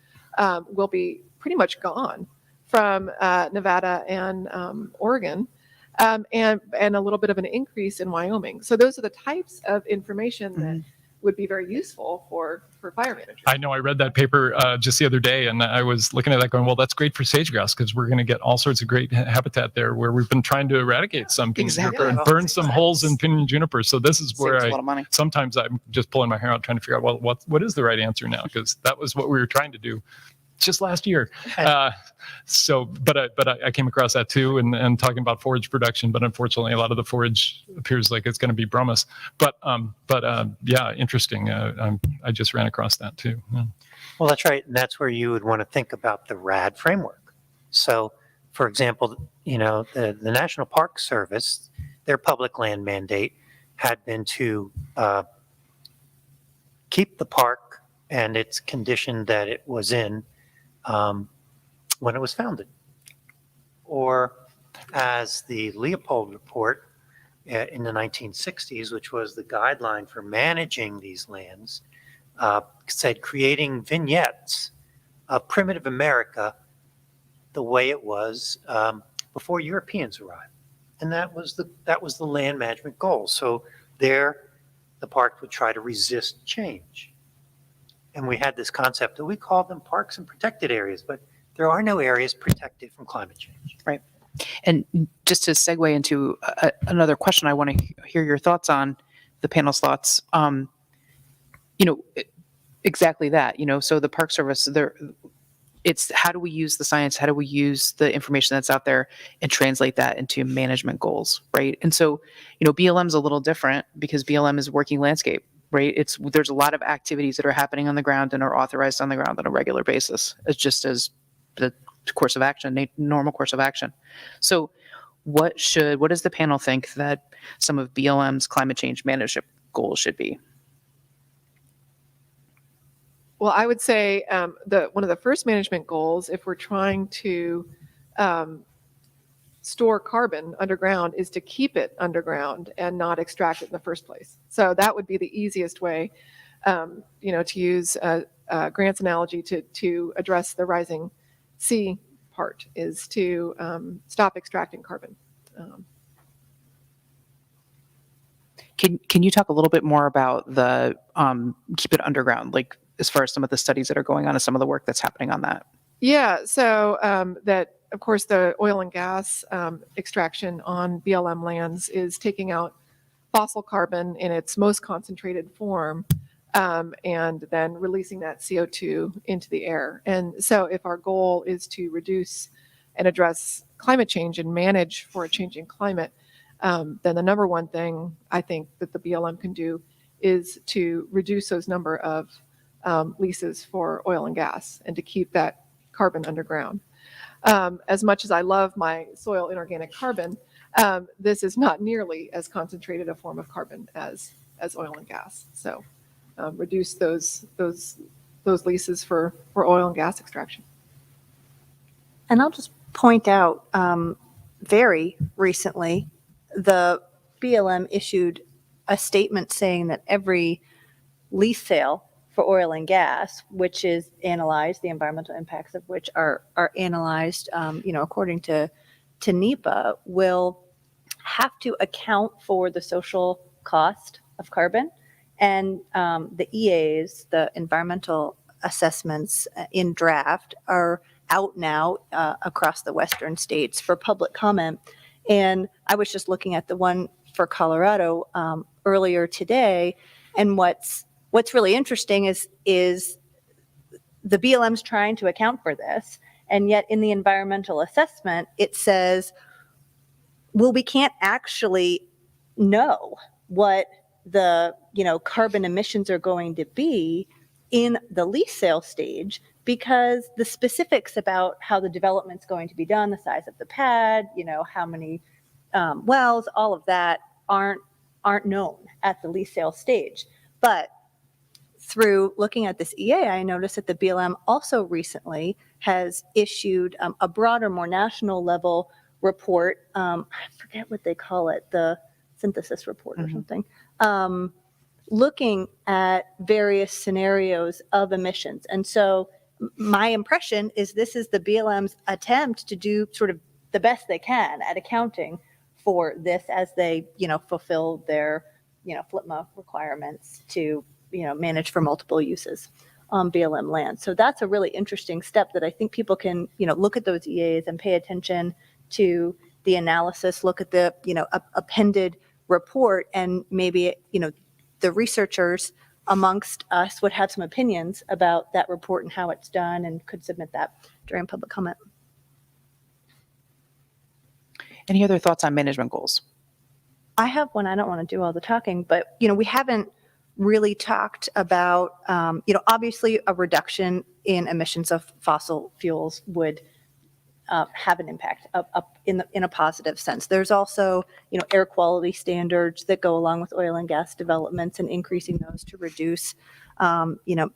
will be pretty much gone from Nevada and Oregon, and a little bit of an increase in Wyoming. So those are the types of information that would be very useful for fire managers. I know I read that paper just the other day, and I was looking at that going, well, that's great for sage grouse because we're going to get all sorts of great habitat there where we've been trying to eradicate some pinyon juniper and burn some holes in pinyon juniper. So this is where sometimes I'm just pulling my hair out trying to figure out, well, what is the right answer now? Because that was what we were trying to do just last year. But I came across that too, and talking about forage production, but unfortunately a lot of the forage appears like it's going to be bromus. But yeah, interesting. I just ran across that too. Yeah. Well, that's right. And that's where you would want to think about the RAD framework. So for example, the National Park Service, their public land mandate had been to keep the park and its condition that it was in when it was founded. Or as the Leopold Report in the 1960s, which was the guideline for managing these lands, said creating vignettes of primitive America the way it was before Europeans arrived. And that was the land management goal. So there, the park would try to resist change. And we had this concept that we called them parks and protected areas, but there are no areas protected from climate change. Right. And just to segue into another question, I want to hear your thoughts on the panel's thoughts. Exactly that. So the Park Service, it's how do we use the science? How do we use the information that's out there and translate that into management goals, right? And so, BLM is a little different because BLM is working landscape. Right. There's a lot of activities that are happening on the ground and are authorized on the ground on a regular basis. It's just as the course of action, normal course of action. So what does the panel think that some of BLM's climate change management goals should be? Well, I would say one of the first management goals, if we're trying to store carbon underground is to keep it underground and not extract it in the first place. So that would be the easiest way, to use Grant's analogy to address the rising sea part, is to stop extracting carbon. Can you talk a little bit more about the keep it underground, like as far as some of the studies that are going on and some of the work that's happening on that? Yeah, so that, of course, the oil and gas extraction on BLM lands is taking out fossil carbon in its most concentrated form, and then releasing that CO2 into the air. And so if our goal is to reduce and address climate change and manage for a changing climate, then the number one thing I think that the BLM can do is to reduce those number of leases for oil and gas and to keep that carbon underground. As much as I love my soil inorganic carbon, this is not nearly as concentrated a form of carbon as oil and gas. So reduce those leases for oil and gas extraction. And I'll just point out, very recently, the BLM issued a statement saying that every lease sale for oil and gas, which is analyzed, the environmental impacts of which are analyzed, according to NEPA, will have to account for the social cost of carbon. And the EAs, the environmental assessments in draft, are out now across the western states for public comment. And I was just looking at the one for Colorado earlier today, and what's really interesting is the BLM's trying to account for this, and yet in the environmental assessment it says, well, we can't actually know what the carbon emissions are going to be in the lease sale stage, because the specifics about how the development's going to be done, the size of the pad, how many wells, all of that aren't known at the lease sale stage. But through looking at this EA, I noticed that the BLM also recently has issued a broader, more national level report. I forget what they call it, the synthesis report or something, looking at various scenarios of emissions. And so my impression is this is the BLM's attempt to do sort of the best they can at accounting for this as they, fulfill their, FLTMA requirements to, manage for multiple uses on BLM land. So that's a really interesting step that I think people can, look at those EAs and pay attention to the analysis, look at the, appended report, and maybe, the researchers amongst us would have some opinions about that report and how it's done, and could submit that during public comment. Any other thoughts on management goals? I have one. I don't want to do all the talking, but, we haven't really talked about, obviously a reduction in emissions of fossil fuels would have an impact up in a positive sense. There's also, air quality standards that go along with oil and gas developments, and increasing those to reduce,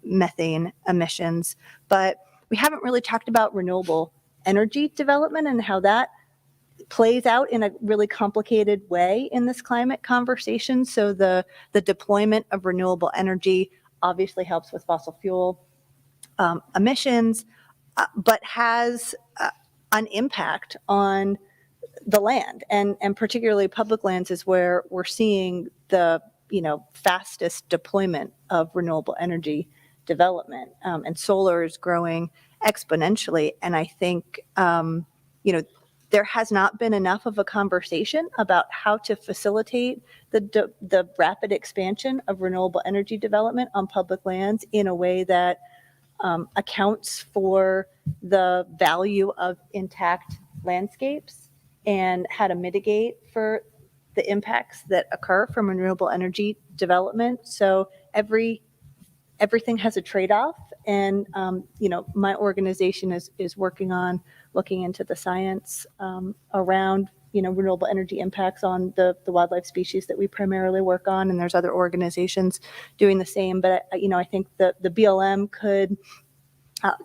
methane emissions. But we haven't really talked about renewable energy development and how that plays out in a really complicated way in this climate conversation. So the deployment of renewable energy obviously helps with fossil fuel emissions, but has an impact on the land, and particularly public lands is where we're seeing the fastest deployment of renewable energy development, and solar is growing exponentially. And I think there has not been enough of a conversation about how to facilitate the rapid expansion of renewable energy development on public lands in a way that accounts for the value of intact landscapes, and how to mitigate for the impacts that occur from renewable energy development. So everything has a trade-off, and my organization is working on looking into the science around renewable energy impacts on the wildlife species that we primarily work on, and there's other organizations doing the same. But I think the BLM could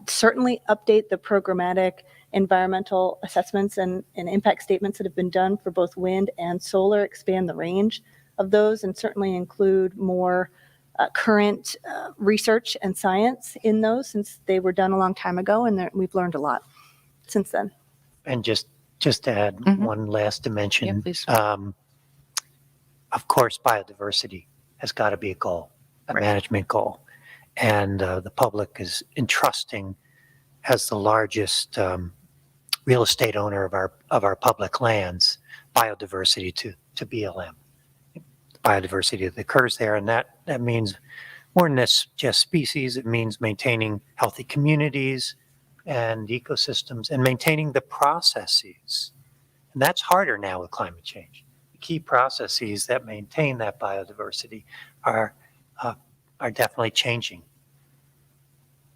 certainly update the programmatic environmental assessments and impact statements that have been done for both wind and solar expand the range of those and certainly include more current research and science in those since they were done a long time ago, and we've learned a lot since then. And just to add one last dimension, Yeah, please. Of course, biodiversity has got to be a goal, a Right. management goal. And the public is entrusting, as the largest real estate owner of our public lands, biodiversity to BLM. Biodiversity that occurs there, and that means more than just species. It means maintaining healthy communities and ecosystems and maintaining the processes. And that's harder now with climate change. The key processes that maintain that biodiversity are definitely changing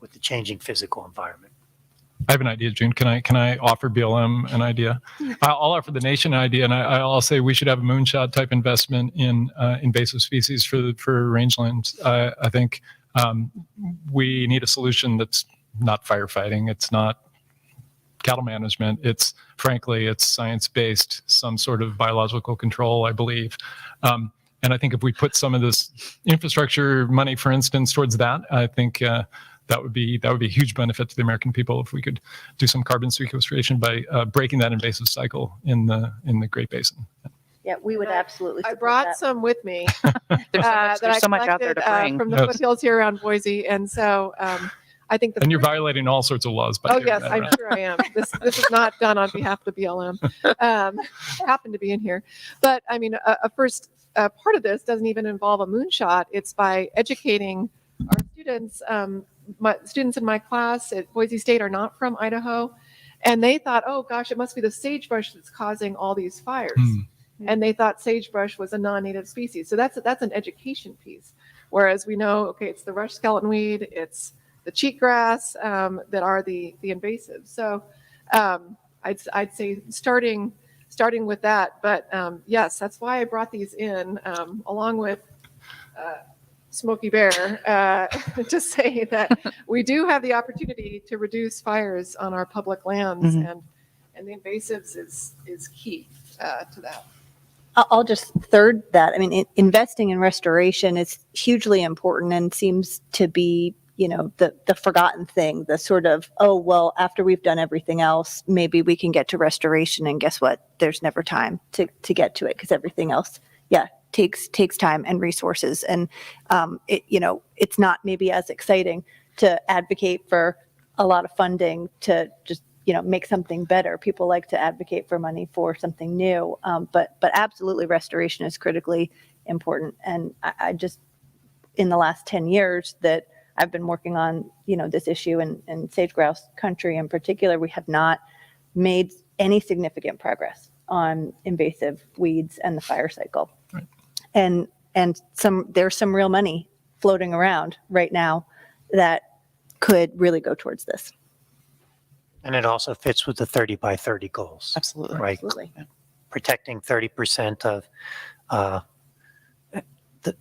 with the changing physical environment. I have an idea, June. Can I offer BLM an idea? I'll offer the nation an idea, and I'll say we should have a moonshot type investment in invasive species for rangelands. I think we need a solution that's not firefighting. It's not cattle management. It's frankly, it's science-based, some sort of biological control, I believe. And I think if we put some of this infrastructure money, for instance, towards that, I think that would be a huge benefit to the American people if we could do some carbon sequestration by breaking that invasive cycle in the Great Basin. Yeah, we would absolutely I support brought that. some with me. There's so much out there to bring. From the Yes. foothills here around Boise. And so I think And you're violating all sorts of laws by Oh, doing yes, that, I'm right? sure I am. This is not done on behalf of the BLM. I happen to be in here. But I mean, a first part of this doesn't even involve a moonshot. It's by educating our students. My students in my class at Boise State are not from Idaho. And they thought, oh gosh, it must be the sagebrush that's causing all these fires. And they thought sagebrush was a non-native species. So that's an education piece. Whereas we know, okay, it's the rush skeleton weed, it's the cheatgrass that are the invasives. So I'd say starting with that. But yes, that's why I brought these in along with Smokey Bear to say that we do have the opportunity to reduce fires on our public lands, and the invasives is key to that. I'll just third that. I mean, investing in restoration is hugely important and seems to be, the forgotten thing, the sort of, oh, well, after we've done everything else, maybe we can get to restoration. And guess what? There's never time to get to it because everything else, takes time and resources. And, it's not maybe as exciting to advocate for a lot of funding to just, make something better. People like to advocate for money for something new. But absolutely restoration is critically important. And I just, in the last 10 years that I've been working on, this issue in sage grouse country in particular, we have not made any significant progress on invasive weeds and the fire cycle. Right. And there's some real money floating around right now that could really go towards this. And it also fits with the 30 by 30 goals. Absolutely. Right. Absolutely. Protecting 30% of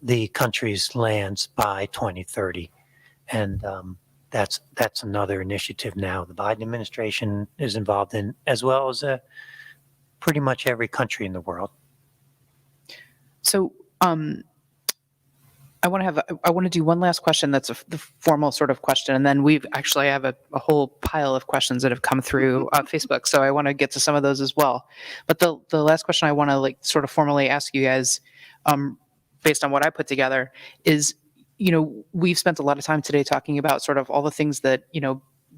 the country's lands by 2030. And that's another initiative now the Biden administration is involved in, as well as pretty much every country in the world. So I want to do one last question that's the formal sort of question, and then I have a whole pile of questions that have come through Facebook, so I want to get to some of those as well. But the last question I want to sort of formally ask you guys, based on what I put together, is, we've spent a lot of time today talking about sort of all the things that,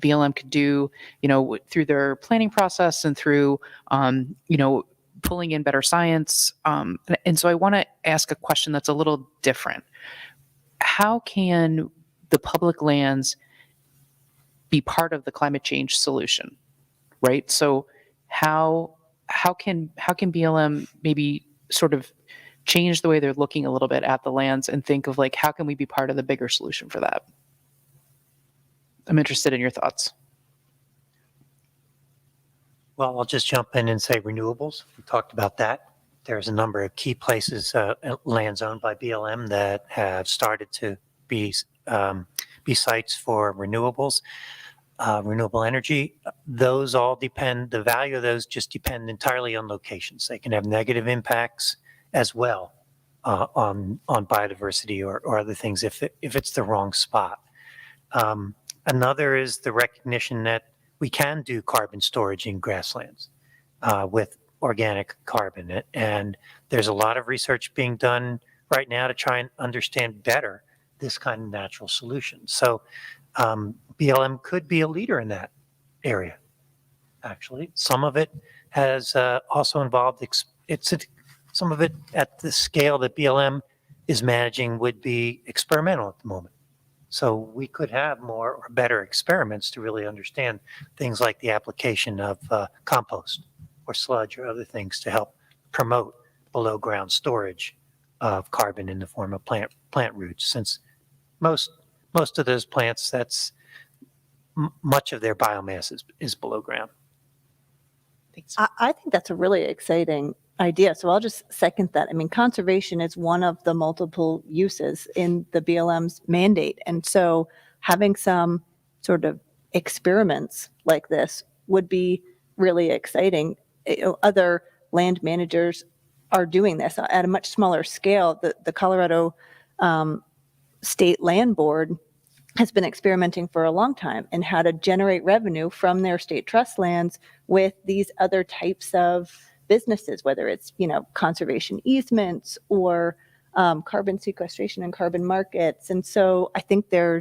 BLM could do, through their planning process and through, pulling in better science. And so I want to ask a question that's a little different. How can the public lands be part of the climate change solution, right? So how can BLM maybe sort of change the way they're looking a little bit at the lands and think of how can we be part of the bigger solution for that? I'm interested in your thoughts. Well, I'll just jump in and say renewables. We talked about that. There's a number of key places, lands owned by BLM that have started to be sites for renewables. renewable energy, those all depend, the value of those just depend entirely on locations. They can have negative impacts as well on biodiversity or other things if it's the wrong spot. Another is the recognition that we can do carbon storage in grasslands with organic carbon. And there's a lot of research being done right now to try and understand better this kind of natural solution. So BLM could be a leader in that area, actually. Some of it has also involved, some of it at the scale that BLM is managing would be experimental at the moment. So we could have more or better experiments to really understand things like the application of compost or sludge or other things to help promote below ground storage of carbon in the form of plant roots, since most of those plants, that's much of their biomass is below ground. Thanks. I think that's a really exciting idea. So I'll just second that. I mean, conservation is one of the multiple uses in the BLM's mandate. And so having some sort of experiments like this would be really exciting. Other land managers are doing this at a much smaller scale. The Colorado State Land Board has been experimenting for a long time in how to generate revenue from their state trust lands with these other types of businesses, whether it's, conservation easements or carbon sequestration and carbon markets. And so I think there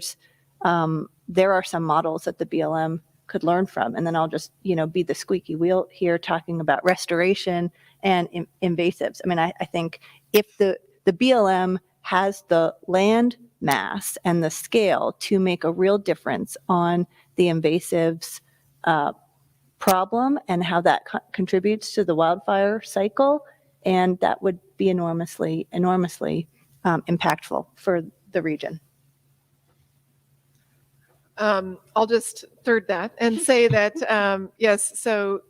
are some models that the BLM could learn from. And then I'll just, be the squeaky wheel here talking about restoration and invasives. I mean, I think if the BLM has the land mass and the scale to make a real difference on the invasives problem and how that contributes to the wildfire cycle, and that would be enormously impactful for the region. I'll just third that and say that, yes, so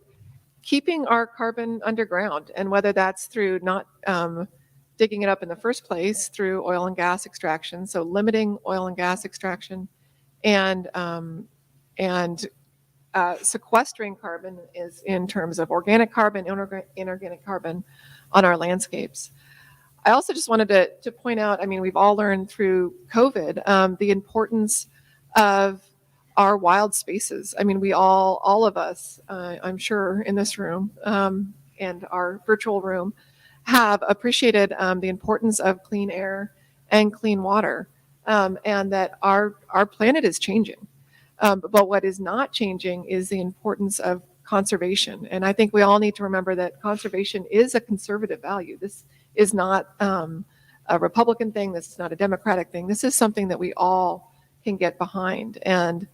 keeping our carbon underground, and whether that's through not digging it up in the first place through oil and gas extraction, so limiting oil and gas extraction, and sequestering carbon is in terms of organic carbon, inorganic carbon on our landscapes. I also just wanted to point out, I mean, we've all learned through COVID the importance of our wild spaces. I mean, we all of us, I'm sure in this room and our virtual room, have appreciated the importance of clean air and clean water, and that our planet is changing. But what is not changing is the importance of conservation. And I think we all need to remember that conservation is a conservative value. This is not a Republican thing. This is not a Democratic thing. This is something that we all can get behind. And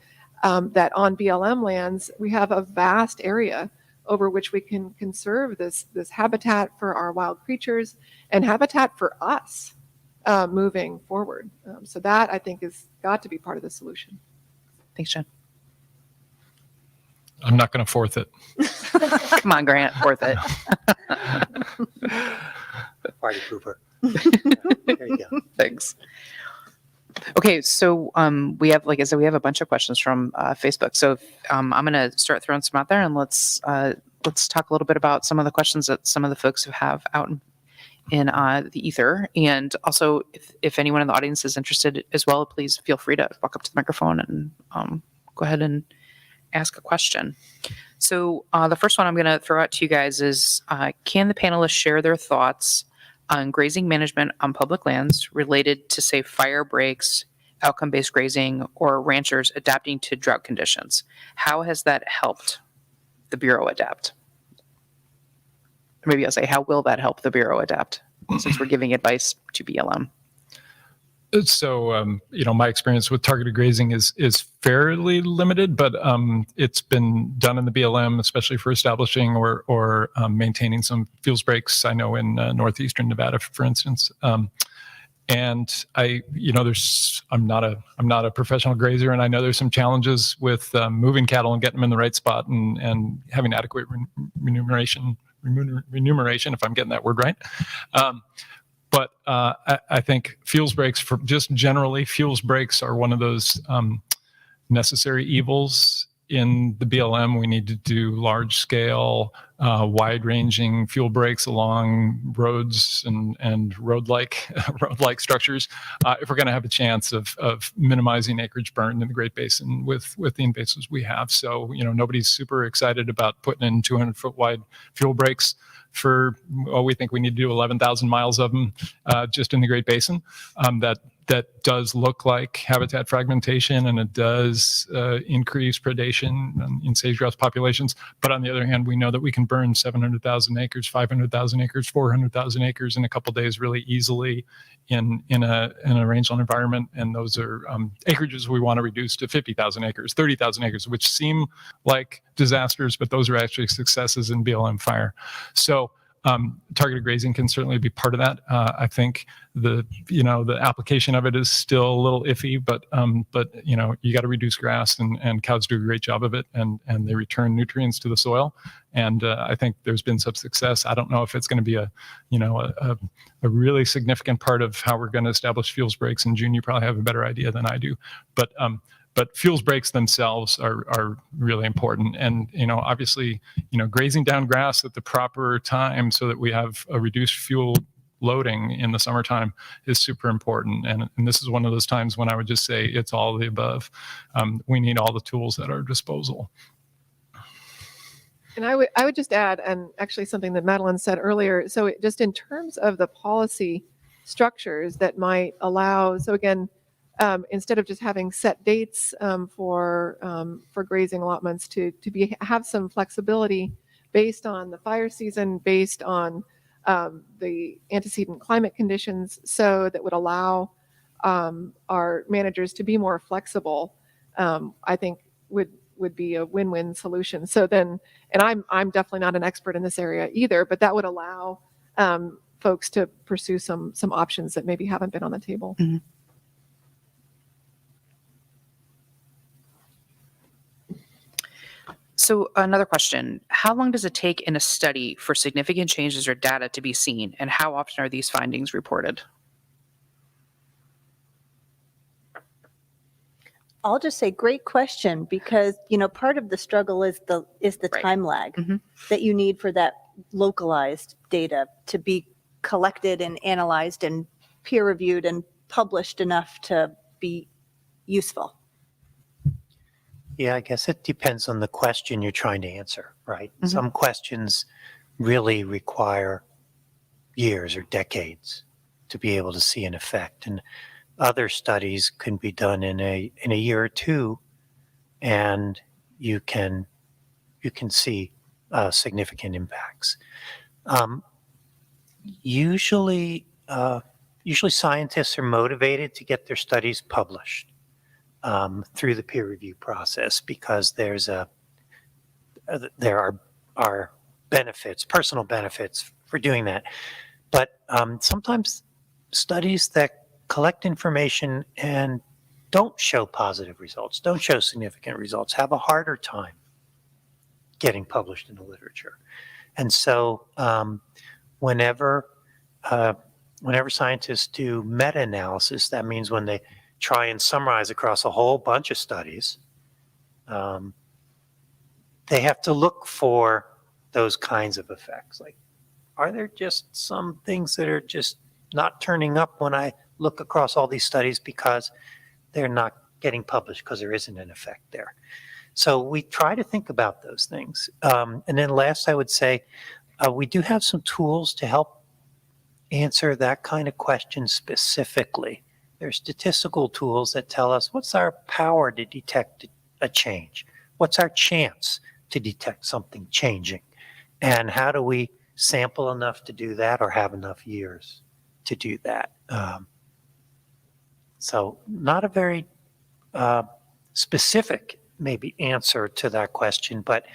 that on BLM lands, we have a vast area over which we can conserve this habitat for our wild creatures and habitat for us moving forward. So that, I think, has got to be part of the solution. Thanks, Jen. I'm not going to fourth it. Come on, Grant, fourth it. Party pooper. There you go. Thanks. Okay, so we have, like I said, we have a bunch of questions from Facebook. So I'm going to start throwing some out there, and let's talk a little bit about some of the questions that some of the folks who have out in the ether. And also, if anyone in the audience is interested as well, please feel free to walk up to the microphone and go ahead and ask a question. So the first one I'm going to throw out to you guys is, can the panelists share their thoughts on grazing management on public lands related to, say, fire breaks, outcome-based grazing, or ranchers adapting to drought conditions? How has that helped the Bureau adapt? Or maybe I'll say, how will that help the Bureau adapt, since we're giving advice to BLM? So, my experience with targeted grazing is fairly limited, but it's been done in the BLM, especially for establishing or maintaining some fuels breaks. I know in northeastern Nevada, for instance. And I'm not a professional grazer, and I know there's some challenges with moving cattle and getting them in the right spot and having adequate remuneration, if I'm getting that word right. But I think fuels breaks, for just generally, fuels breaks are one of those necessary evils in the BLM. We need to do large scale, wide ranging fuel breaks along roads and road-like structures if we're going to have a chance of minimizing acreage burn in the Great Basin with the invasives we have. So, nobody's super excited about putting in 200-foot wide fuel breaks for, we think we need to do 11,000 miles of them just in the Great Basin. That does look like habitat fragmentation, and it does increase predation in sage-grouse populations. But on the other hand, we know that we can burn 700,000 acres, 500,000 acres, 400,000 acres in a couple days really easily in a rangeland environment. And those are acreages we want to reduce to 50,000 acres, 30,000 acres, which seem like disasters, but those are actually successes in BLM fire. So targeted grazing can certainly be part of that. I think the application of it is still a little iffy, but you got to reduce grass, and cows do a great job of it, and they return nutrients to the soil. And I think there's been some success. I don't know if it's going to be a really significant part of how we're going to establish fuels breaks. And June, you probably have a better idea than I do, but fuels breaks themselves are really important. And, obviously, grazing down grass at the proper time so that we have a reduced fuel loading in the summertime is super important. And this is one of those times when I would just say it's all of the above. We need all the tools at our disposal. And I would just add, and actually something that Madeline said earlier, so just in terms of the policy structures that might allow, so again, instead of just having set dates for grazing allotments, to have some flexibility based on the fire season, based on the antecedent climate conditions, so that would allow our managers to be more flexible, I think would be a win-win solution. So then, and I'm definitely not an expert in this area either, but that would allow folks to pursue some options that maybe haven't been on the table. Mm-hmm. So another question, how long does it take in a study for significant changes or data to be seen, and how often are these findings reported? I'll just say great question, because, part of the struggle is the Right. time lag Mhm. that you need for that localized data to be collected and analyzed and peer reviewed and published enough to be useful. Yeah, I guess it depends on the question you're trying to answer, right? Mhm. Some questions really require years or decades to be able to see an effect, and other studies can be done in a year or two, and you can see significant impacts. Usually scientists are motivated to get their studies published through the peer review process, because there are benefits, personal benefits for doing that. But sometimes studies that collect information and don't show positive results, don't show significant results, have a harder time getting published in the literature. And so whenever scientists do meta-analysis, that means when they try and summarize across a whole bunch of studies, they have to look for those kinds of effects. Like, are there just some things that are just not turning up when I look across all these studies because they're not getting published because there isn't an effect there? So we try to think about those things. And then last, I would say, we do have some tools to help answer that kind of question specifically. There are statistical tools that tell us what's our power to detect a change, what's our chance to detect something changing, and how do we sample enough to do that or have enough years to do that. So not a very specific maybe answer to that question, but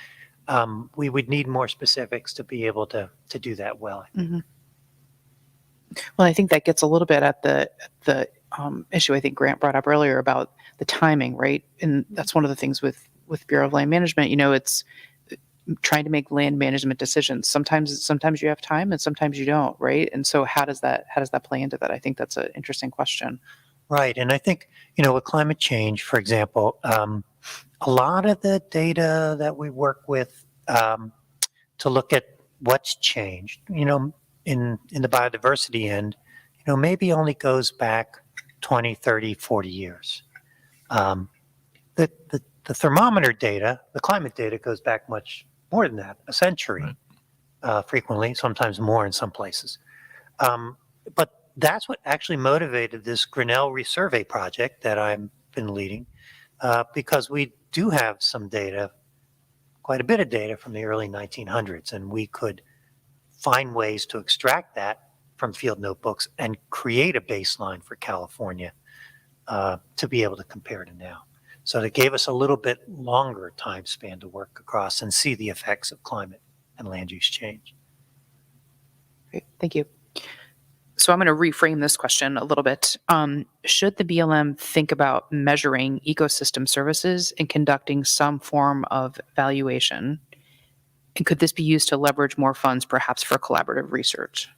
we would need more specifics to be able to do that well. Mm-hmm. Well, I think that gets a little bit at the issue I think Grant brought up earlier about the timing, right? And that's one of the things with Bureau of Land Management. It's trying to make land management decisions. Sometimes you have time, and sometimes you don't, right? And so how does that play into that? I think that's an interesting question. Right. And I think, with climate change, for example, a lot of the data that we work with to look at what's changed, in the biodiversity end, maybe only goes back 20, 30, 40 years. The thermometer data, the climate data goes back much more than that, a century, frequently, sometimes more in some places. But that's what actually motivated this Grinnell resurvey project that I've been leading, because we do have some data, quite a bit of data from the early 1900s, and we could find ways to extract that from field notebooks and create a baseline for California to be able to compare to now. So it gave us a little bit longer time span to work across and see the effects of climate and land use change. Great, thank you. So I'm going to reframe this question a little bit. Should the BLM think about measuring ecosystem services and conducting some form of valuation? And could this be used to leverage more funds, perhaps for collaborative research?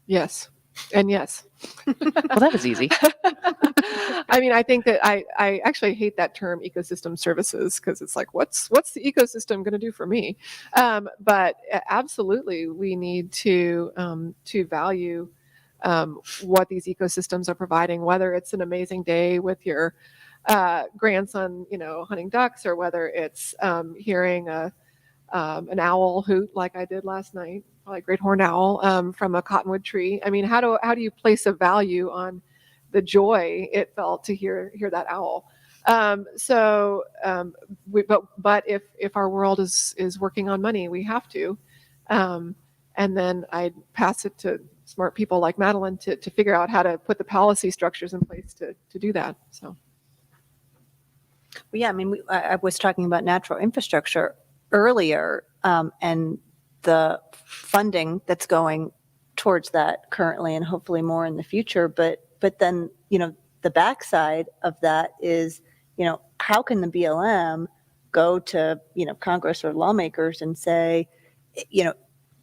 Yes. And yes. Well, that was easy. I mean, I think that I actually hate that term ecosystem services because it's like, what's the ecosystem going to do for me? But absolutely, we need to value what these ecosystems are providing, whether it's an amazing day with your grandson, hunting ducks, or whether it's hearing an owl hoot like I did last night, probably a great horned owl from a cottonwood tree. I mean, how do you place a value on the joy it felt to hear that owl? But if our world is working on money, we have to. And then I pass it to smart people like Madeline to figure out how to put the policy structures in place to do that. So. Well, yeah, I mean, I was talking about natural infrastructure earlier, and the funding that's going towards that currently, and hopefully more in the future. But then, the backside of that is, how can the BLM go to, Congress or lawmakers and say,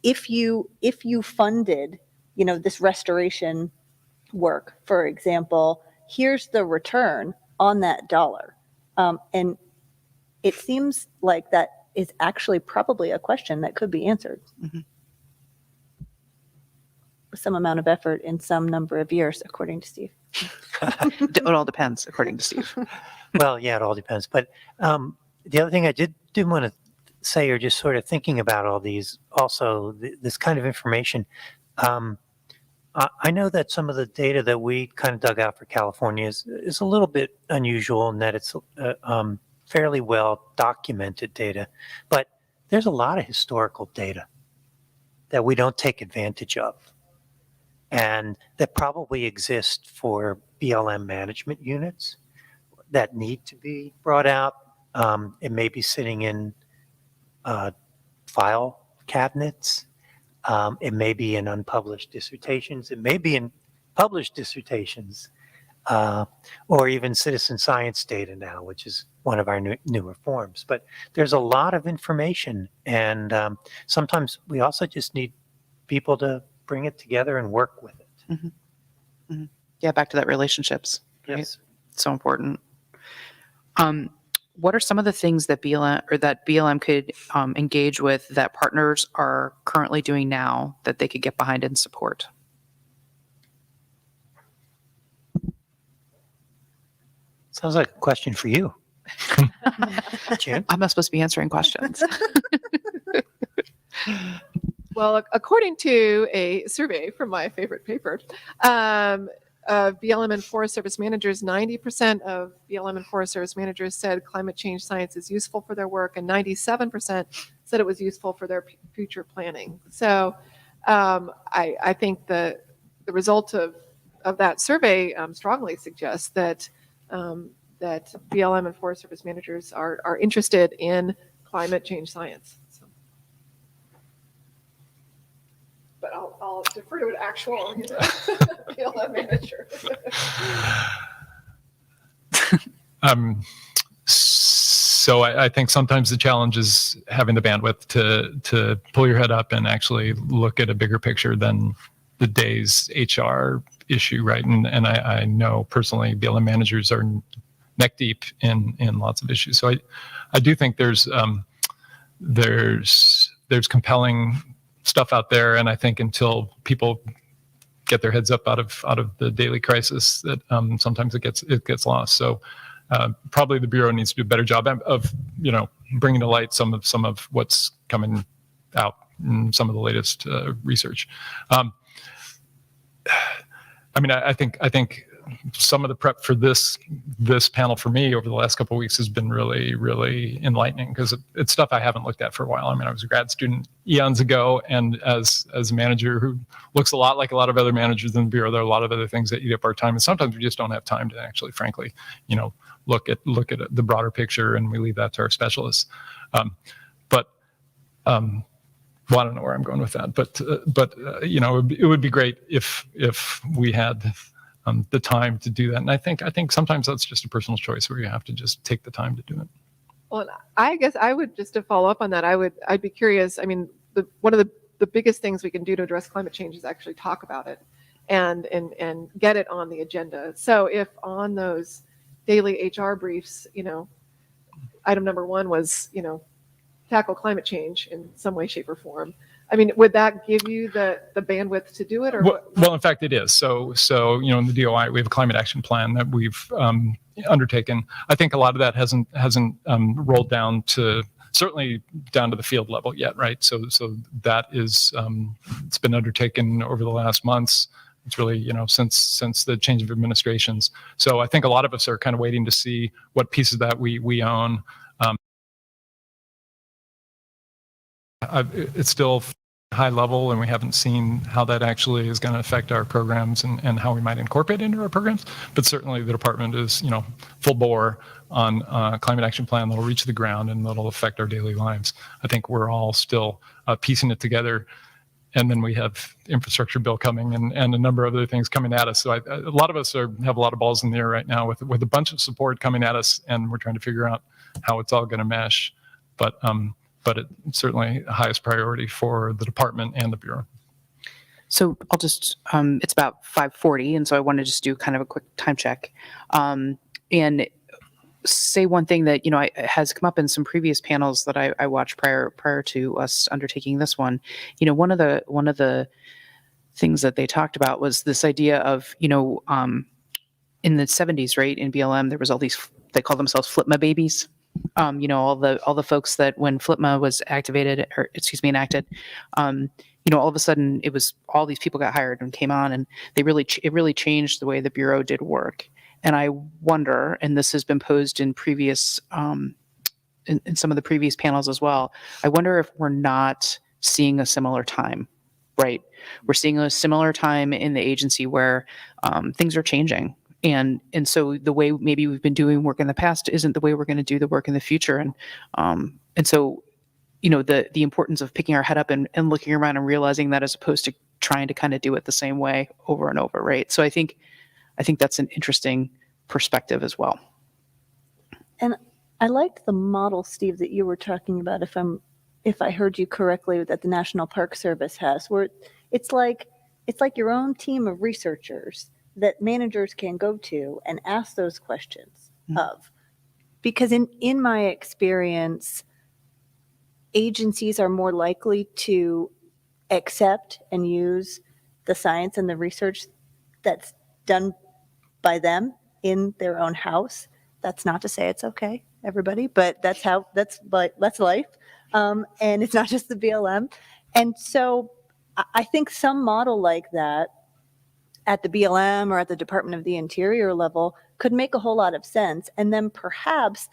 if you funded, this restoration work, for example, here's the return on that dollar. And it seems like that is actually probably a question that could be answered. Mm-hmm. With some amount of effort in some number of years, according to Steve. It all depends, according to Steve. Well, yeah, it all depends. But the other thing I did want to say, or just sort of thinking about all these, also this kind of information, I know that some of the data that we kind of dug out for California is a little bit unusual in that it's fairly well documented data, but there's a lot of historical data that we don't take advantage of, and that probably exist for BLM management units that need to be brought out. It may be sitting in file cabinets. It may be in unpublished dissertations. It may be in published dissertations, or even citizen science data now, which is one of our newer forms. But there's a lot of information, and sometimes we also just need people to bring it together and work with it. Mm-hmm. Mm-hmm. Yeah, back to that relationships. Right? Yes. So important. What are some of the things that BLM could engage with that partners are currently doing now that they could get behind and support? Sounds like a question for you. Jan? I'm not supposed to be answering questions. Well, according to a survey from my favorite paper, BLM and Forest Service managers, 90% of BLM and Forest Service managers said climate change science is useful for their work, and 97% said it was useful for their future planning. So I think the result of that survey strongly suggests that that BLM and Forest Service managers are interested in climate change science. So. But I'll defer to an actual BLM manager. So I think sometimes the challenge is having the bandwidth to pull your head up and actually look at a bigger picture than the day's HR issue, right? And I know personally BLM managers are neck deep in lots of issues. So I do think there's compelling stuff out there, and I think until people get their heads up out of the daily crisis, that sometimes it gets lost. So probably the Bureau needs to do a better job of bringing to light some of what's coming out in some of the latest research. I think some of the prep for this panel for me over the last couple of weeks has been really, really enlightening, because it's stuff I haven't looked at for a while. I mean, I was a grad student eons ago, and as a manager who looks a lot like a lot of other managers in the Bureau, there are a lot of other things that eat up our time, and sometimes we just don't have time to actually, frankly, look at the broader picture, and we leave that to our specialists. Well, I don't know where I'm going with that, but it would be great if we had the time to do that. And I think sometimes that's just a personal choice where you have to just take the time to do it. Well, I guess I would, just to follow up on that, I'd be curious. I mean, one of the biggest things we can do to address climate change is actually talk about it and get it on the agenda. So if on those daily HR briefs, item number 1 was, tackle climate change in some way, shape, or form. I mean, would that give you the bandwidth to do it? Or well, in fact, it is. So in the DOI, we have a climate action plan that we've undertaken. I think a lot of that hasn't rolled down to, certainly down to the field level yet, right? So that is it's been undertaken over the last months. It's really, since the change of administrations. So I think a lot of us are kind of waiting to see what pieces that we own. It's still high level, and we haven't seen how that actually is going to affect our programs and how we might incorporate it into our programs. But certainly the department is, full bore on a climate action plan that'll reach the ground and that'll affect our daily lives. I think we're all still piecing it together. And then we have infrastructure bill coming and a number of other things coming at us. So a lot of us have a lot of balls in the air right now with a bunch of support coming at us, and we're trying to figure out how it's all going to mesh. But it's certainly the highest priority for the department and the Bureau. So I'll just, it's about 5:40, and so I want to just do kind of a quick time check. And say one thing that, has come up in some previous panels that I watched prior to us undertaking this one. One of the things that they talked about was this idea of, in the 70s, right, in BLM, there was all these, they call themselves FLIPMA babies. All the folks that when FLIPMA was enacted, all of a sudden it was all these people got hired and came on, and it really changed the way the Bureau did work. And I wonder, and this has been posed in previous, in some of the previous panels as well, I wonder if we're not seeing a similar time, right? We're seeing a similar time in the agency where things are changing. And so the way maybe we've been doing work in the past isn't the way we're going to do the work in the future. And so, the importance of picking our head up and looking around and realizing that, as opposed to trying to kind of do it the same way over and over, right? So I think that's an interesting perspective as well. And I liked the model, Steve, that you were talking about, if I heard you correctly, that the National Park Service has, where it's like your own team of researchers that managers can go to and ask those questions of. Because in my experience, agencies are more likely to accept and use the science and the research that's done by them in their own house. That's not to say it's okay, everybody, but that's life. And it's not just the BLM. And so I think some model like that at the BLM or at the Department of the Interior level could make a whole lot of sense. And then perhaps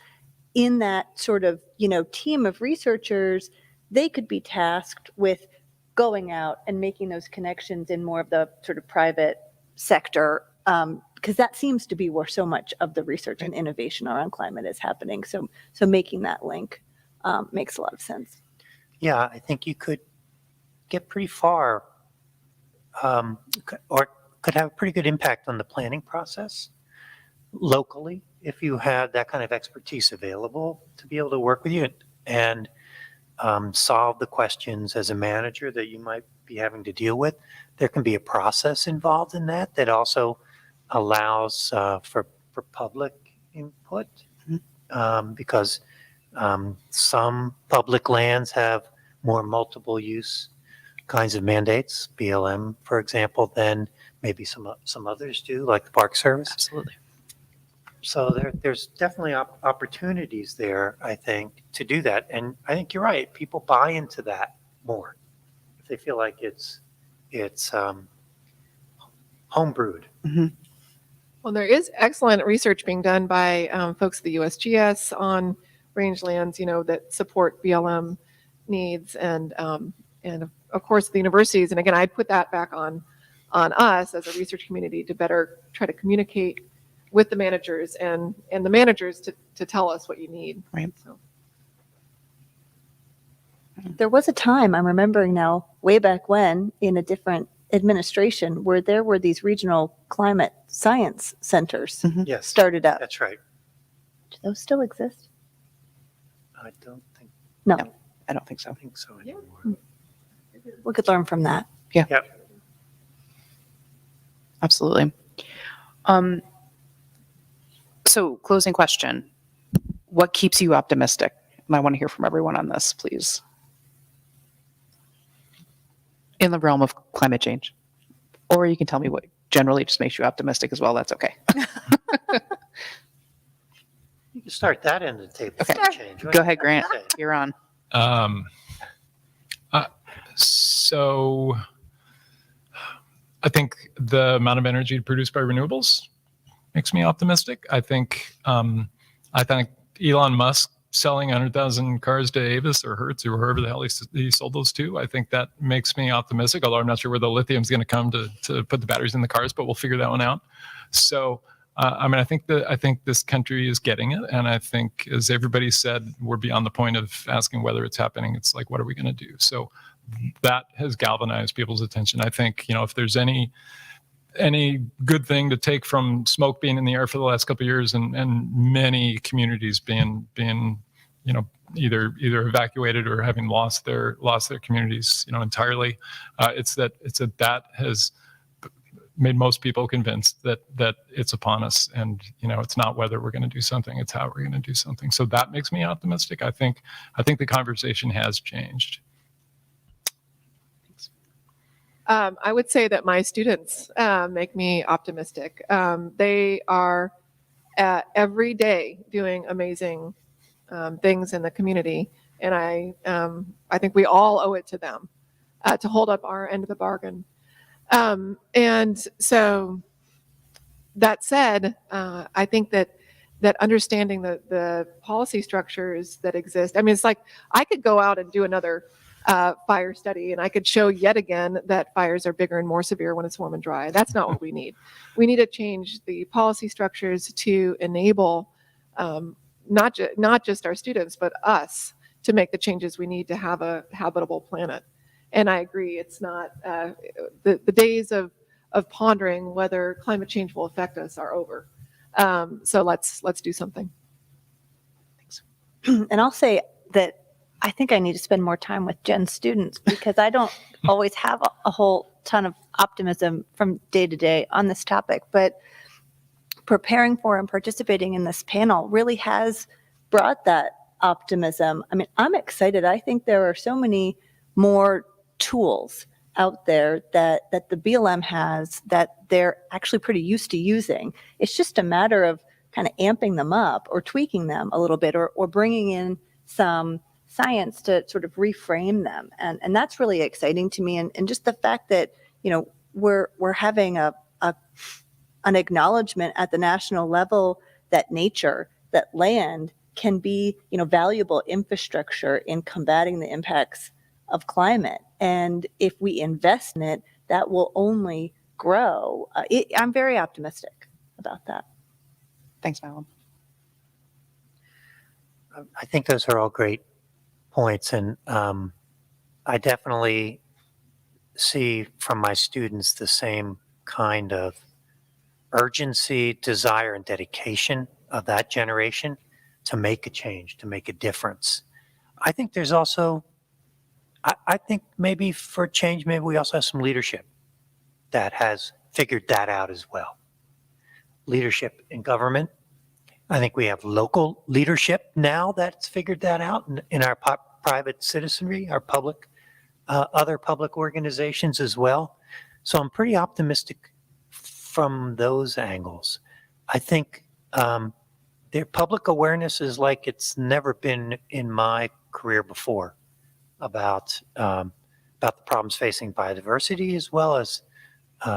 in that sort of, team of researchers, they could be tasked with going out and making those connections in more of the sort of private sector, because that seems to be where so much of the research and innovation around climate is happening. So making that link makes a lot of sense. Yeah, I think you could get pretty far, or could have a pretty good impact on the planning process locally if you had that kind of expertise available to be able to work with you and solve the questions as a manager that you might be having to deal with. there can be a process involved in that that also allows for public input, because some public lands have more multiple use kinds of mandates, BLM, for example, than maybe some others do, like the Park Service. Absolutely. So there's definitely opportunities there, I think, to do that. And I think you're right. People buy into that more if they feel like it's homebrewed. Well, there is excellent research being done by folks at the USGS on rangelands, that support BLM needs, and of course the universities. And again, I'd put that back on us as a research community to better try to communicate with the managers and the managers to tell us what you need. Right. So. There was a time, I'm remembering now, way back when, in a different administration, where there were these regional climate science centers Yes, started up. that's right. Do those still exist? I don't think No. I don't think so. Yeah. anymore. We could learn from that. Yep. Absolutely. So closing question, what keeps you optimistic? And I want to hear from everyone on this, please. In the realm of climate change. Or you can tell me what generally just makes you optimistic as well. That's okay. You can start that end of the table. Okay. for change. What Go do ahead, you Grant. have to say? You're on. So I think the amount of energy produced by renewables makes me optimistic. I think Elon Musk selling 100,000 cars to Avis or Hertz or whoever the hell he sold those to, I think that makes me optimistic, although I'm not sure where the lithium is going to come to put the batteries in the cars, but we'll figure that one out. So, I think this country is getting it. And I think, as everybody said, we're beyond the point of asking whether it's happening. It's like, what are we going to do? So that has galvanized people's attention. I think, if there's any good thing to take from smoke being in the air for the last couple of years and many communities being either evacuated or having lost their communities entirely, it's that has made most people convinced that it's upon us, and it's not whether we're going to do something, it's how we're going to do something. So that makes me optimistic. I think the conversation has changed. I would say that my students make me optimistic. They are every day doing amazing things in the community, and I think we all owe it to them to hold up our end of the bargain. And so, that said, I think that understanding the policy structures that exist. I mean, it's like I could go out and do another fire study, and I could show yet again that fires are bigger and more severe when it's warm and dry. That's not what we need. We need to change the policy structures to enable not just our students, but us to make the changes we need to have a habitable planet. And I agree, it's not the days of pondering whether climate change will affect us are over. So let's do something. Thanks. And I'll say that I think I need to spend more time with Jen's students, because I don't always have a whole ton of optimism from day to day on this topic. But preparing for and participating in this panel really has brought that optimism. I mean, I'm excited. I think there are so many more tools out there that the BLM has that they're actually pretty used to using. It's just a matter of kind of amping them up or tweaking them a little bit, or bringing in some science to sort of reframe them. And that's really exciting to me. And just the fact that, we're having an acknowledgement at the national level that nature, that land can be, valuable infrastructure in combating the impacts of climate. And if we invest in it, that will only grow. I'm very optimistic about that. Thanks, Malum. I think those are all great points. And I definitely see from my students the same kind of urgency, desire, and dedication of that generation to make a change, to make a difference. I think there's also, I think maybe for change, maybe we also have some leadership that has figured that out as well. Leadership in government. I think we have local leadership now that's figured that out in our private citizenry, our public, other public organizations as well. So I'm pretty optimistic from those angles. I think their public awareness is like it's never been in my career before about the problems facing biodiversity as well as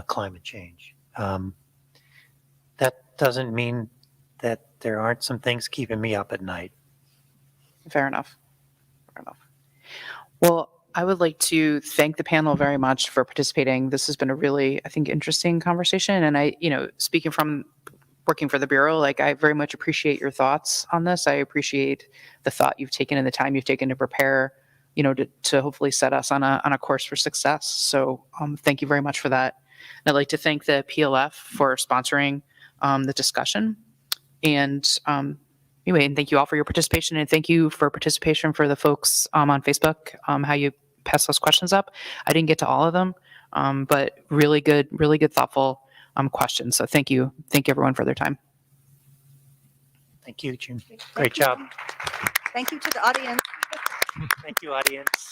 climate change. That doesn't mean that there aren't some things keeping me up at night. Fair enough. Fair enough. Well, I would like to thank the panel very much for participating. This has been a really, I think, interesting conversation. And I, speaking from working for the Bureau, like I very much appreciate your thoughts on this. I appreciate the thought you've taken and the time you've taken to prepare, to hopefully set us on a course for success. So thank you very much for that. And I'd like to thank the PLF for sponsoring the discussion. And anyway, and thank you all for your participation, and thank you for participation for the folks on Facebook, how you pass those questions up. I didn't get to all of them, but really good, thoughtful questions. So thank you everyone for their time. Thank you, June. Great job. Thank you to the audience. Thank you, audience.